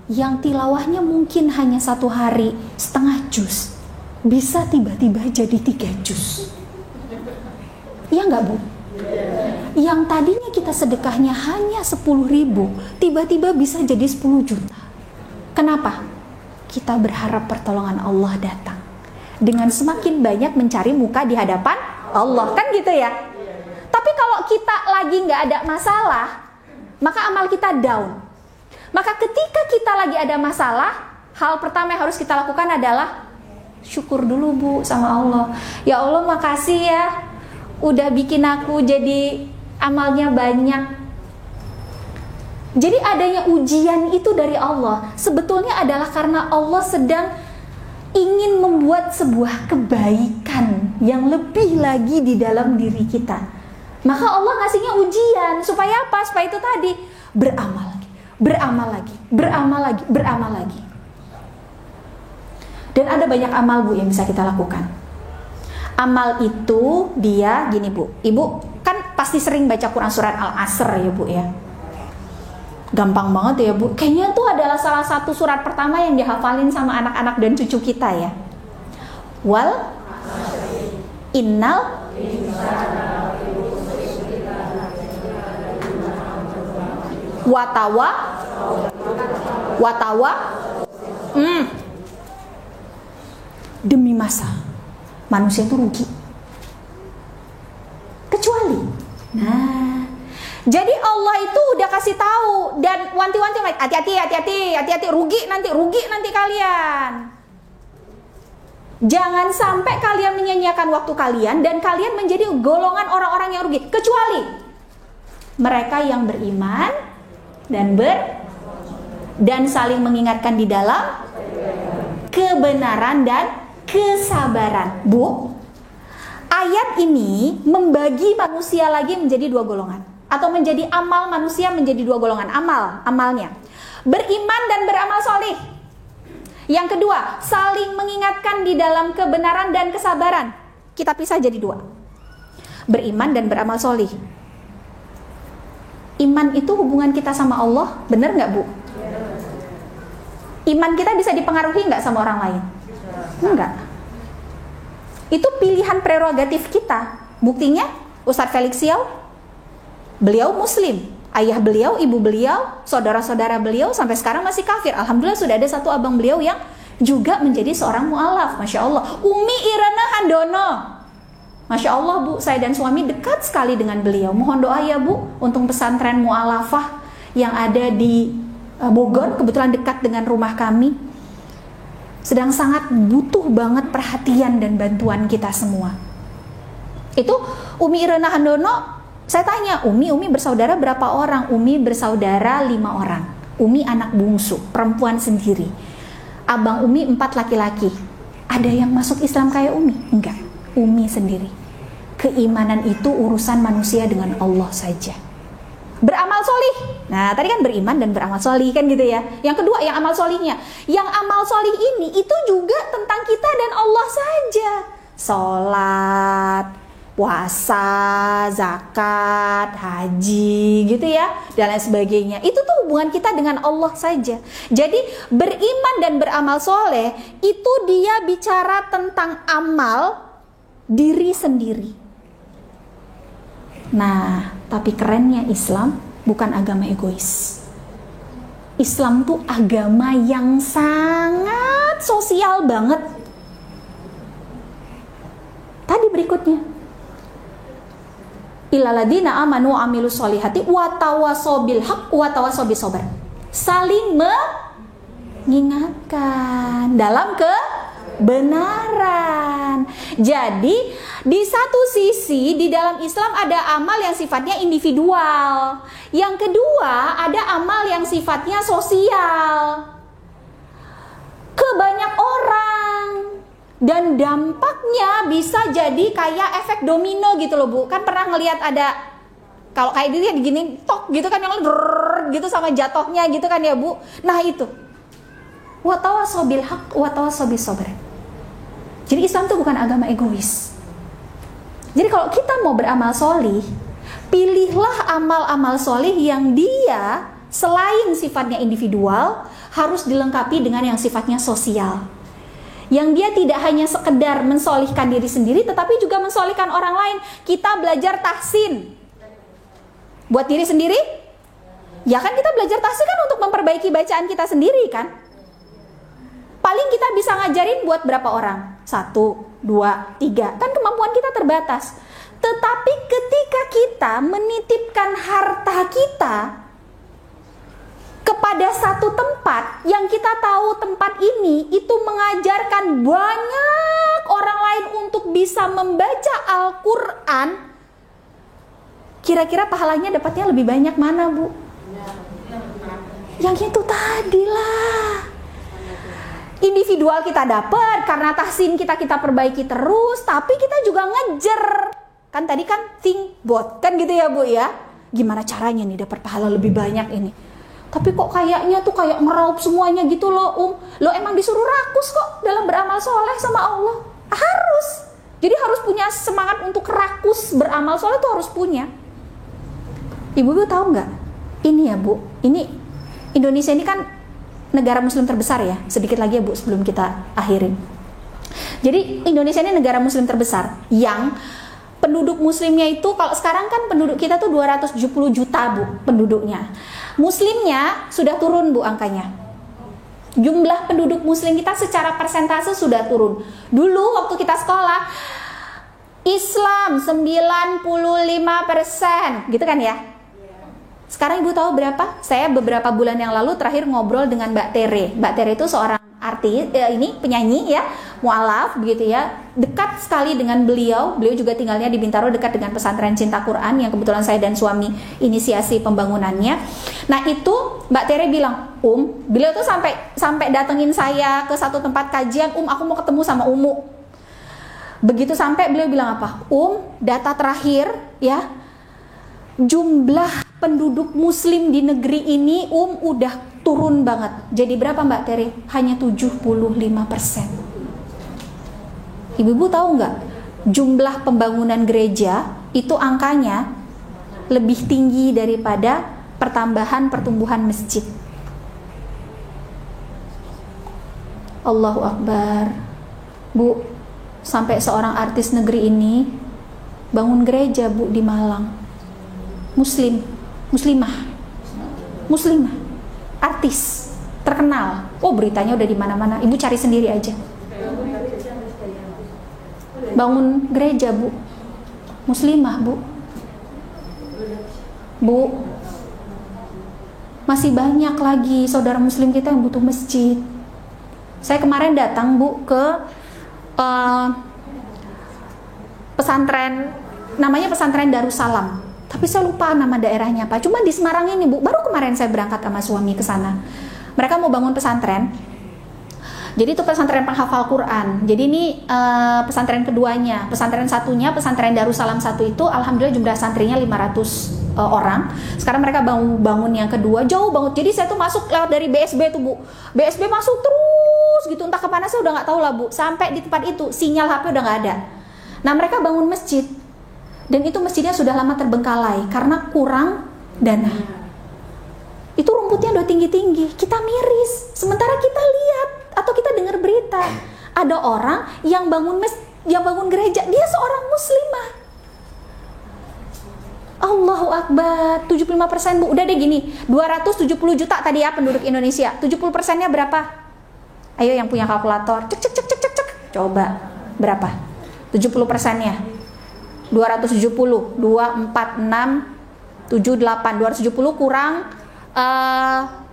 Yang tilawahnya mungkin hanya 1 hari setengah juz, bisa tiba-tiba jadi 3 juz. Iya nggak Bu? Yang tadinya kita sedekahnya hanya 10.000, tiba-tiba bisa jadi 10 juta. Kenapa? Kita berharap pertolongan Allah datang. Dengan semakin banyak mencari muka di hadapan Allah, kan gitu ya. Tapi kalau kita lagi nggak ada masalah, maka amal kita down. Maka ketika kita lagi ada masalah, hal pertama yang harus kita lakukan adalah syukur dulu Bu sama Allah. Ya Allah makasih ya, udah bikin aku jadi amalnya banyak. Jadi adanya ujian itu dari Allah sebetulnya adalah karena Allah sedang ingin membuat sebuah kebaikan yang lebih lagi di dalam diri kita. Maka Allah ngasihnya ujian supaya apa? Supaya itu tadi, beramal lagi, beramal lagi, beramal lagi, beramal lagi. Dan ada banyak amal Bu yang bisa kita lakukan. Amal itu dia gini Bu, Ibu kan pasti sering baca Quran surat Al-Asr ya Bu ya. Gampang banget ya Bu. Kayaknya tuh adalah salah satu surat pertama yang dihafalin sama anak-anak dan cucu kita ya. Wal innal watawa demi masa manusia itu rugi kecuali. Nah, jadi Allah itu udah kasih tahu dan wanti-wanti, hati-hati, rugi nanti kalian. Jangan sampai kalian menyia-nyiakan waktu kalian dan kalian menjadi golongan orang-orang yang rugi, kecuali mereka yang beriman dan saling mengingatkan di dalam kebenaran dan kesabaran. Bu, ayat ini membagi manusia lagi menjadi 2 golongan, atau menjadi amal manusia menjadi 2 golongan. Amalnya beriman dan beramal solih. Yang kedua, saling mengingatkan di dalam kebenaran dan kesabaran. Kita pisah jadi 2, beriman dan beramal solih. Iman itu hubungan kita sama Allah, bener nggak Bu? Iman kita bisa dipengaruhi nggak sama orang lain? Enggak. Itu pilihan prerogatif kita. Buktinya Ustadz Felix Siau, beliau muslim, ayah beliau, ibu beliau, saudara-saudara beliau sampai sekarang masih kafir. Alhamdulillah sudah ada satu abang beliau yang juga menjadi seorang mu'alaf. Masya Allah. Umi Irana Handono, Masya Allah Bu, saya dan suami dekat sekali dengan beliau. Mohon doa ya Bu untuk pesantren mu'alafah yang ada di Bogor, kebetulan dekat dengan rumah kami. Sedang sangat butuh banget perhatian dan bantuan kita semua. Itu Umi Irana Handono, saya tanya, Umi bersaudara berapa orang? Umi bersaudara 5 orang. Umi anak bungsu, perempuan sendiri. Abang Umi 4 laki-laki. Ada yang masuk Islam kayak Umi? Enggak, Umi sendiri. Keimanan itu urusan manusia dengan Allah saja. Beramal solih. Nah tadi kan beriman dan beramal solih kan gitu ya. Yang kedua yang amal solihnya. Yang amal solih ini itu juga tentang kita dan Allah saja. Sholat, puasa, zakat, haji gitu ya, dan lain sebagainya. Itu tuh hubungan kita dengan Allah saja. Jadi beriman dan beramal soleh itu dia bicara tentang amal diri sendiri. Nah, tapi kerennya Islam bukan agama egois. Islam tuh agama yang sangat sosial banget. Tadi berikutnya, ilaladina amanu amilus solihati watawasobil haq watawasobil sobar. Saling mengingatkan dalam kebenaran. Jadi di satu sisi di dalam Islam ada amal yang sifatnya individual. Yang kedua ada amal yang sifatnya sosial ke banyak orang. Dan dampaknya bisa jadi kayak efek domino gitu loh Bu. Kan pernah ngelihat ada, kalau kayak dia digini tok gitu kan, yang gitu sama jatuhnya gitu kan ya Bu. Nah itu watawasobil haq watawasobil sabr. Jadi Islam itu bukan agama egois. Jadi kalau kita mau beramal solih, pilihlah amal-amal solih yang dia selain sifatnya individual, harus dilengkapi dengan yang sifatnya sosial. Yang dia tidak hanya sekedar mensolihkan diri sendiri, tetapi juga mensolihkan orang lain. Kita belajar tahsin. Buat diri sendiri, ya kan kita belajar tahsin kan untuk memperbaiki bacaan kita sendiri kan. Paling kita bisa ngajarin buat berapa orang? 1, 2, 3. Kan kemampuan kita terbatas. Tetapi ketika kita menitipkan harta kita kepada satu tempat yang kita tahu tempat ini itu mengajarkan banyak orang lain untuk bisa membaca Al-Quran, kira-kira pahalanya dapatnya lebih banyak mana, Bu? Yang itu tadi lah. Individual kita dapat karena tahsin kita perbaiki terus, tapi kita juga ngejer. Kan tadi kan think both, kan gitu ya, Bu ya. Gimana caranya nih dapat pahala lebih banyak ini? Tapi kok kayaknya tuh kayak meraup semuanya gitu loh, Lo emang disuruh rakus kok dalam beramal soleh sama Allah. Harus. Jadi harus punya semangat untuk rakus beramal soleh tuh harus punya. Ibu tahu nggak? Ini ya, Bu. Ini Indonesia ini kan negara muslim terbesar ya. Sedikit lagi ya, Bu, sebelum kita akhirin. Jadi Indonesia ini negara muslim terbesar yang penduduk muslimnya itu, kalau sekarang kan penduduk kita tuh 270 juta, Bu, penduduknya. Muslimnya sudah turun, Bu, angkanya. Jumlah penduduk muslim kita secara persentase sudah turun. Dulu waktu kita sekolah, Islam 95%, gitu kan ya? Sekarang Ibu tahu berapa? Saya beberapa bulan yang lalu terakhir ngobrol dengan Mbak Tere. Mbak Tere itu seorang artis, ini penyanyi ya, mualaf begitu ya. Dekat sekali dengan beliau. Beliau juga tinggalnya di Bintaro, dekat dengan pesantren Cinta Quran yang kebetulan saya dan suami inisiasi pembangunannya. Nah itu Mbak Tere bilang, beliau tuh sampai datengin saya ke satu tempat kajian, aku mau ketemu sama Umu. Begitu sampai beliau bilang apa? Data terakhir ya, jumlah penduduk muslim di negeri ini udah turun banget. Jadi berapa Mbak Tere? Hanya 75%. Ibu tahu nggak? Jumlah pembangunan gereja itu angkanya lebih tinggi daripada pertumbuhan masjid. Allahu Akbar. Bu, sampai seorang artis negeri ini bangun gereja, Bu, di Malang. Muslimah, artis terkenal. Beritanya udah di mana-mana. Ibu cari sendiri aja. Bangun gereja, Bu. Muslimah, Bu. Masih banyak lagi saudara muslim kita yang butuh masjid. Saya kemarin datang, Bu, ke pesantren, namanya pesantren Darussalam. Tapi saya lupa nama daerahnya apa. Cuma di Semarang ini, Bu. Baru kemarin saya berangkat sama suami ke sana. Mereka mau bangun pesantren. Jadi itu pesantren penghafal Quran. Jadi ini pesantren keduanya. Pesantren satunya, pesantren Darussalam 1 itu alhamdulillah jumlah santrinya 500 orang. Sekarang mereka bangun yang kedua, jauh banget. Jadi saya tuh masuk lewat dari BSB tuh, Bu. BSB masuk terus gitu, entah kemana saya udah nggak tahu lah, Bu. Sampai di tempat itu sinyal HP udah nggak ada. Nah mereka bangun masjid. Dan itu masjidnya sudah lama terbengkalai karena kurang dana. Itu rumputnya udah tinggi-tinggi, kita miris. Sementara kita lihat atau kita dengar berita, ada orang yang bangun gereja, dia seorang muslimah. Allahu Akbar, 75%, Bu. Udah deh gini, 270 juta tadi ya penduduk Indonesia. 70%-nya berapa? Ayo yang punya kalkulator, cek. Coba, berapa? 70%-nya. 270, 2, 4, 6, 7, 8, 270 kurang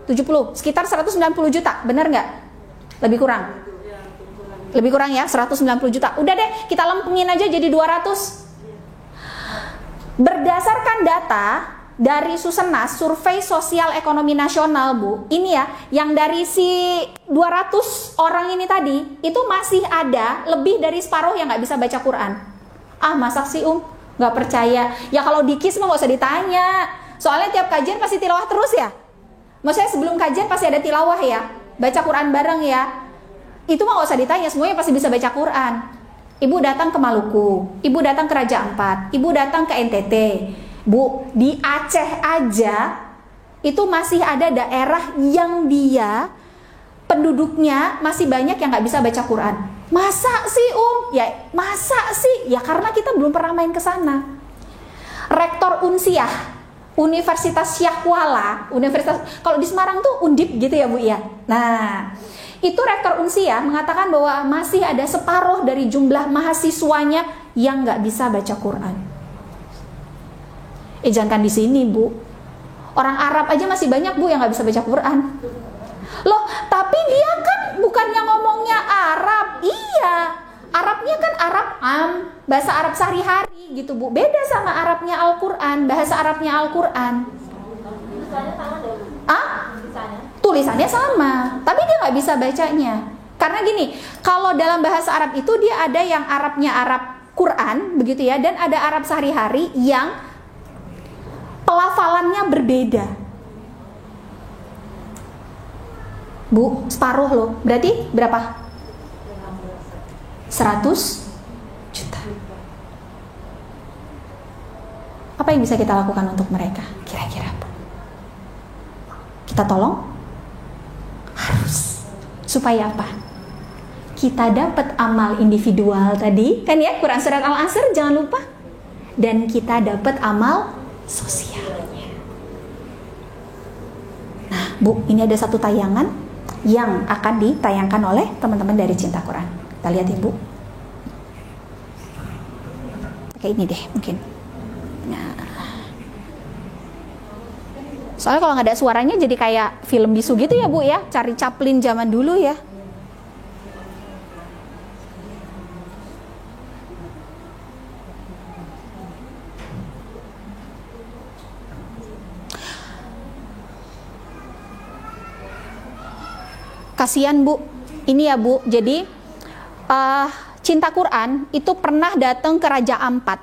70, sekitar 190 juta, bener nggak? Lebih kurang ya, 190 juta. Udah deh, kita lempengin aja jadi 200. Berdasarkan data dari Susenas, Survei Sosial Ekonomi Nasional, Bu, ini ya, yang dari si 200 orang ini tadi, itu masih ada lebih dari separuh yang nggak bisa baca Quran. Masa sih nggak percaya? Ya kalau di KIS mah nggak usah ditanya. Soalnya tiap kajian pasti tilawah terus ya. Maksudnya sebelum kajian pasti ada tilawah ya. Baca Quran bareng ya. Itu mah nggak usah ditanya, semuanya pasti bisa baca Quran. Ibu datang ke Maluku, ibu datang ke Raja Ampat, ibu datang ke NTT. Bu, di Aceh aja itu masih ada daerah yang dia penduduknya masih banyak yang nggak bisa baca Quran. Masa sih Ya masa sih? Ya karena kita belum pernah main ke sana. Rektor Unsiah, Universitas Syahkuala, kalau di Semarang tuh Undip gitu ya Bu ya. Nah, itu Rektor Unsiah mengatakan bahwa masih ada separuh dari jumlah mahasiswanya yang nggak bisa baca Quran. Jangan di sini Bu. Orang Arab aja masih banyak Bu yang nggak bisa baca Quran. Loh, tapi dia kan bukannya ngomongnya Arab. Iya, Arabnya kan Arab bahasa Arab sehari-hari gitu Bu. Beda sama Arabnya Al-Quran, bahasa Arabnya Al-Quran. Tulisannya sama deh Bu. Tulisannya sama, tapi dia nggak bisa bacanya. Karena gini, kalau dalam bahasa Arab itu dia ada yang Arabnya Arab Quran, begitu ya, dan ada Arab sehari-hari yang pelafalannya berbeda. Bu, separuh loh. Berarti berapa? 100 juta. Apa yang bisa kita lakukan untuk mereka? Kira-kira Bu? Kita tolong? Harus. Supaya apa? Kita dapat amal individual tadi, kan ya, Quran Surat Al-Asr jangan lupa. Dan kita dapat amal sosialnya. Nah Bu, ini ada satu tayangan yang akan ditayangkan oleh teman-teman dari Cinta Quran. Kita lihat ya Bu. Kayak ini deh mungkin. Nah, soalnya kalau nggak ada suaranya jadi kayak film bisu gitu ya Bu ya. Cari Chaplin zaman dulu ya. Kasihan Bu, ini ya Bu, jadi Cinta Quran itu pernah datang ke Raja Ampat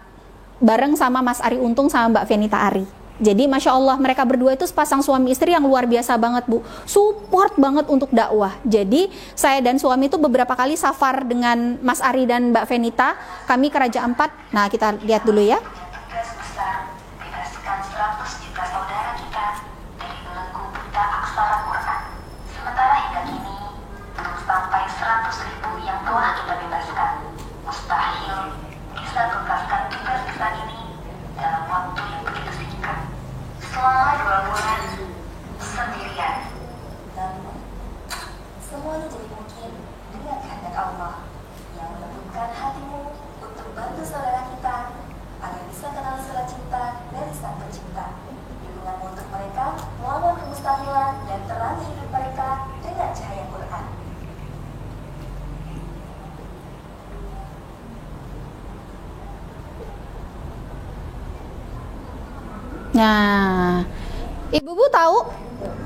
bareng sama Mas Ari Untung sama Mbak Venita Ari. Jadi Masya Allah mereka berdua itu sepasang suami istri yang luar biasa banget Bu, support banget untuk dakwah. Jadi saya dan suami itu beberapa kali safar dengan Mas Ari dan Mbak Venita, kami ke Raja Ampat. Nah kita lihat dulu ya. Sampai 100.000 yang telah kita bebaskan. Mustahil bisa tuntaskan tugas besar ini dalam waktu yang begitu singkat. Selama 2 bulan sendirian. Namun, semuanya jadi mungkin dengan kehendak Allah yang melembutkan hatimu untuk bantu saudara kita agar bisa kenal sila cinta dari Sang Pencipta. Dukunganmu untuk mereka melawan kemustahilan dan terangi hidup mereka dengan cahaya Quran. Nah, Ibu-ibu tahu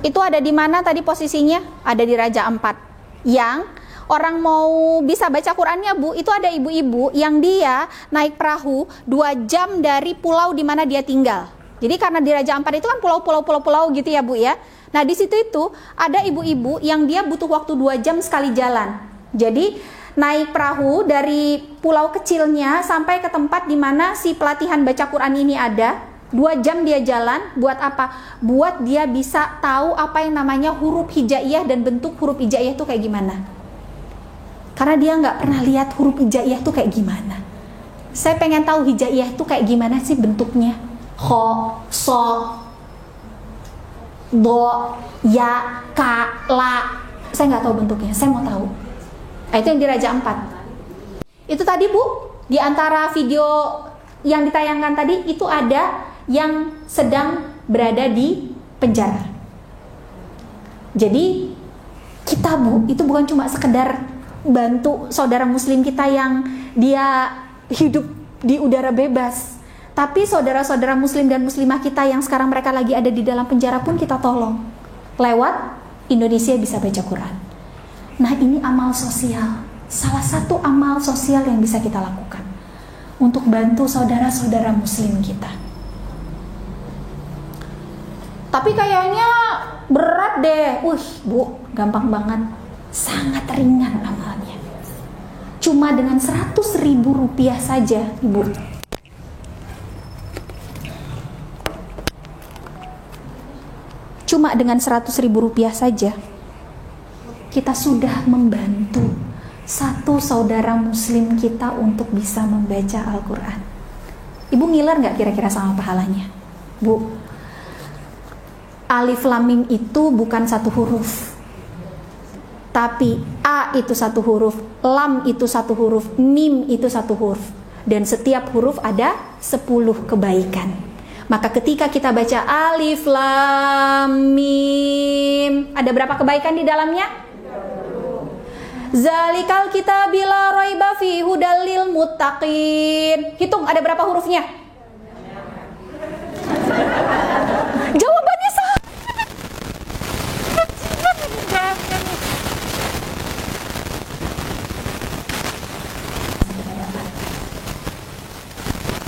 itu ada di mana tadi posisinya? Ada di Raja Ampat. Yang orang mau bisa baca Qurannya Bu, itu ada ibu-ibu yang dia naik perahu 2 jam dari pulau di mana dia tinggal. Jadi karena di Raja Ampat itu kan pulau-pulau gitu ya Bu ya. Nah di situ itu ada ibu-ibu yang dia butuh waktu 2 jam sekali jalan. Jadi naik perahu dari pulau kecilnya sampai ke tempat di mana si pelatihan baca Quran ini ada. 2 jam dia jalan, buat apa? Buat dia bisa tahu apa yang namanya huruf hijaiyah dan bentuk huruf hijaiyah itu kayak gimana. Karena dia nggak pernah lihat huruf hijaiyah itu kayak gimana. Saya pengen tahu hijaiyah itu kayak gimana sih bentuknya. Kho, so, do, ya, ka, la. Saya nggak tahu bentuknya, saya mau tahu. Nah, itu yang di Raja Ampat. Itu tadi Bu, di antara video yang ditayangkan tadi itu ada yang sedang berada di penjara. Jadi kita Bu, itu bukan cuma sekedar bantu saudara muslim kita yang dia hidup di udara bebas, tapi saudara-saudara muslim dan muslimah kita yang sekarang mereka lagi ada di dalam penjara pun kita tolong lewat Indonesia Bisa Baca Quran. Nah ini amal sosial, salah satu amal sosial yang bisa kita lakukan untuk bantu saudara-saudara muslim kita. Tapi kayaknya berat deh. Bu, gampang banget. Sangat ringan amalnya. Cuma dengan 100.000 rupiah saja, Ibu. cuma dengan 100.000 rupiah saja kita sudah membantu satu saudara muslim kita untuk bisa membaca Al-Quran. Ibu ngiler gak kira-kira sama pahalanya? Bu, alif lam mim itu bukan satu huruf, tapi A itu satu huruf, lam itu satu huruf, mim itu satu huruf, dan setiap huruf ada 10 kebaikan. Maka ketika kita baca alif lam mim, ada berapa kebaikan di dalamnya? Zalikal kitabil la raiba fihi hudal lil muttaqin. Hitung ada berapa hurufnya? Jawabannya salah.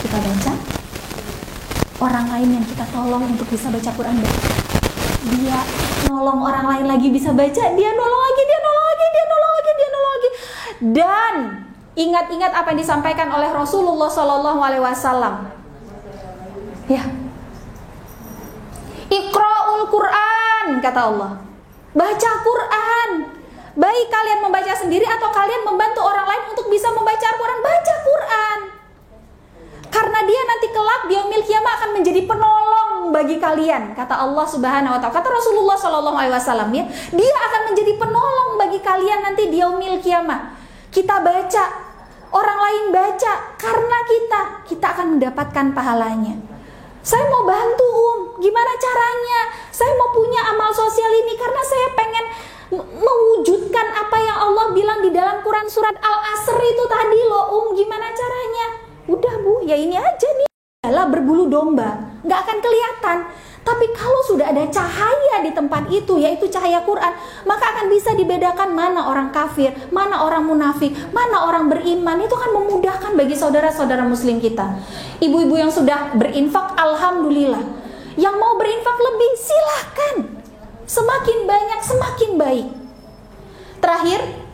Kita baca, orang lain yang kita tolong untuk bisa baca Quran, dia nolong orang lain lagi bisa baca, dia nolong lagi, dia nolong lagi, dia nolong lagi, dia nolong lagi. Dan ingat-ingat apa yang disampaikan oleh Rasulullah SAW. Ya, Iqra'ul Quran, kata Allah. Baca Quran. Baik kalian membaca sendiri atau kalian membantu orang lain untuk bisa membaca Al-Quran, baca Quran. Karena dia nanti kelak di yaumil qiyamah akan menjadi penolong bagi kalian, kata Allah Subhanahu wa taala. Kata Rasulullah SAW, ya, dia akan menjadi penolong bagi kalian nanti di yaumil qiyamah. Kita baca, orang lain baca, karena kita akan mendapatkan pahalanya. Saya mau bantu gimana caranya? Saya mau punya amal sosial ini karena saya pengen mewujudkan apa yang Allah bilang di dalam Quran surat Al-Asr itu tadi loh, gimana caranya? Udah Bu, ya ini aja nih, adalah berbulu domba, nggak akan kelihatan. Tapi kalau sudah ada cahaya di tempat itu, yaitu cahaya Quran, maka akan bisa dibedakan mana orang kafir, mana orang munafik, mana orang beriman. Itu akan memudahkan bagi saudara-saudara muslim kita. Ibu-ibu yang sudah berinfak, alhamdulillah. Yang mau berinfak lebih, silahkan. Semakin banyak, semakin baik. Terakhir,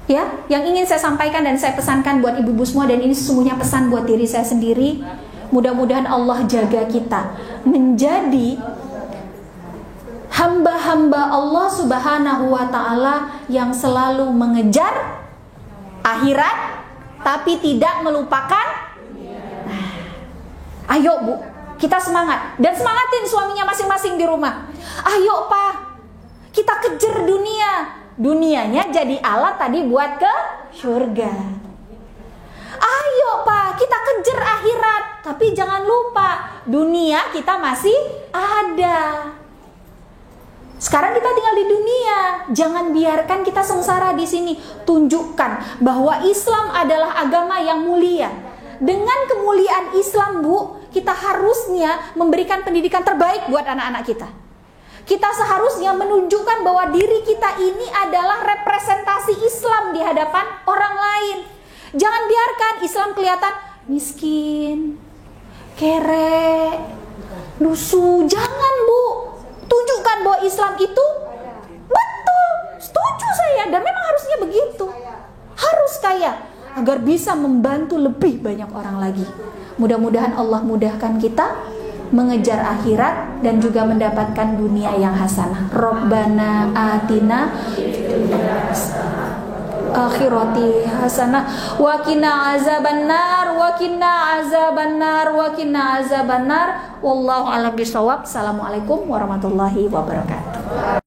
ya, yang ingin saya sampaikan dan saya pesankan buat ibu-ibu semua, dan ini sesungguhnya pesan buat diri saya sendiri. Mudah-mudahan Allah jaga kita menjadi hamba-hamba Allah Subhanahu wa ta'ala yang selalu mengejar akhirat tapi tidak melupakan. Ayo Bu, kita semangat, dan semangatin suaminya masing-masing di rumah. Ayo Pak, kita kejar dunia. Dunianya jadi alat tadi buat ke surga. Ayo Pak, kita kejar akhirat, tapi jangan lupa dunia kita masih ada. Sekarang kita tinggal di dunia, jangan biarkan kita sengsara di sini. Tunjukkan bahwa Islam adalah agama yang mulia. Dengan kemuliaan Islam Bu, kita harusnya memberikan pendidikan terbaik buat anak-anak kita. Kita seharusnya menunjukkan bahwa diri kita ini adalah representasi Islam di hadapan orang lain. Jangan biarkan Islam kelihatan miskin, kere, lusuh. Jangan Bu, tunjukkan bahwa Islam itu betul. Setuju saya, dan memang harusnya begitu. Harus kaya agar bisa membantu lebih banyak orang lagi. Mudah-mudahan Allah mudahkan kita mengejar akhirat dan juga mendapatkan dunia yang hasanah. Rabbana atina akhirati hasanah wa qina azabannar wa qina azabannar wa qina azabannar. Wallahu a'lam bishawab. Assalamualaikum warahmatullahi wabarakatuh.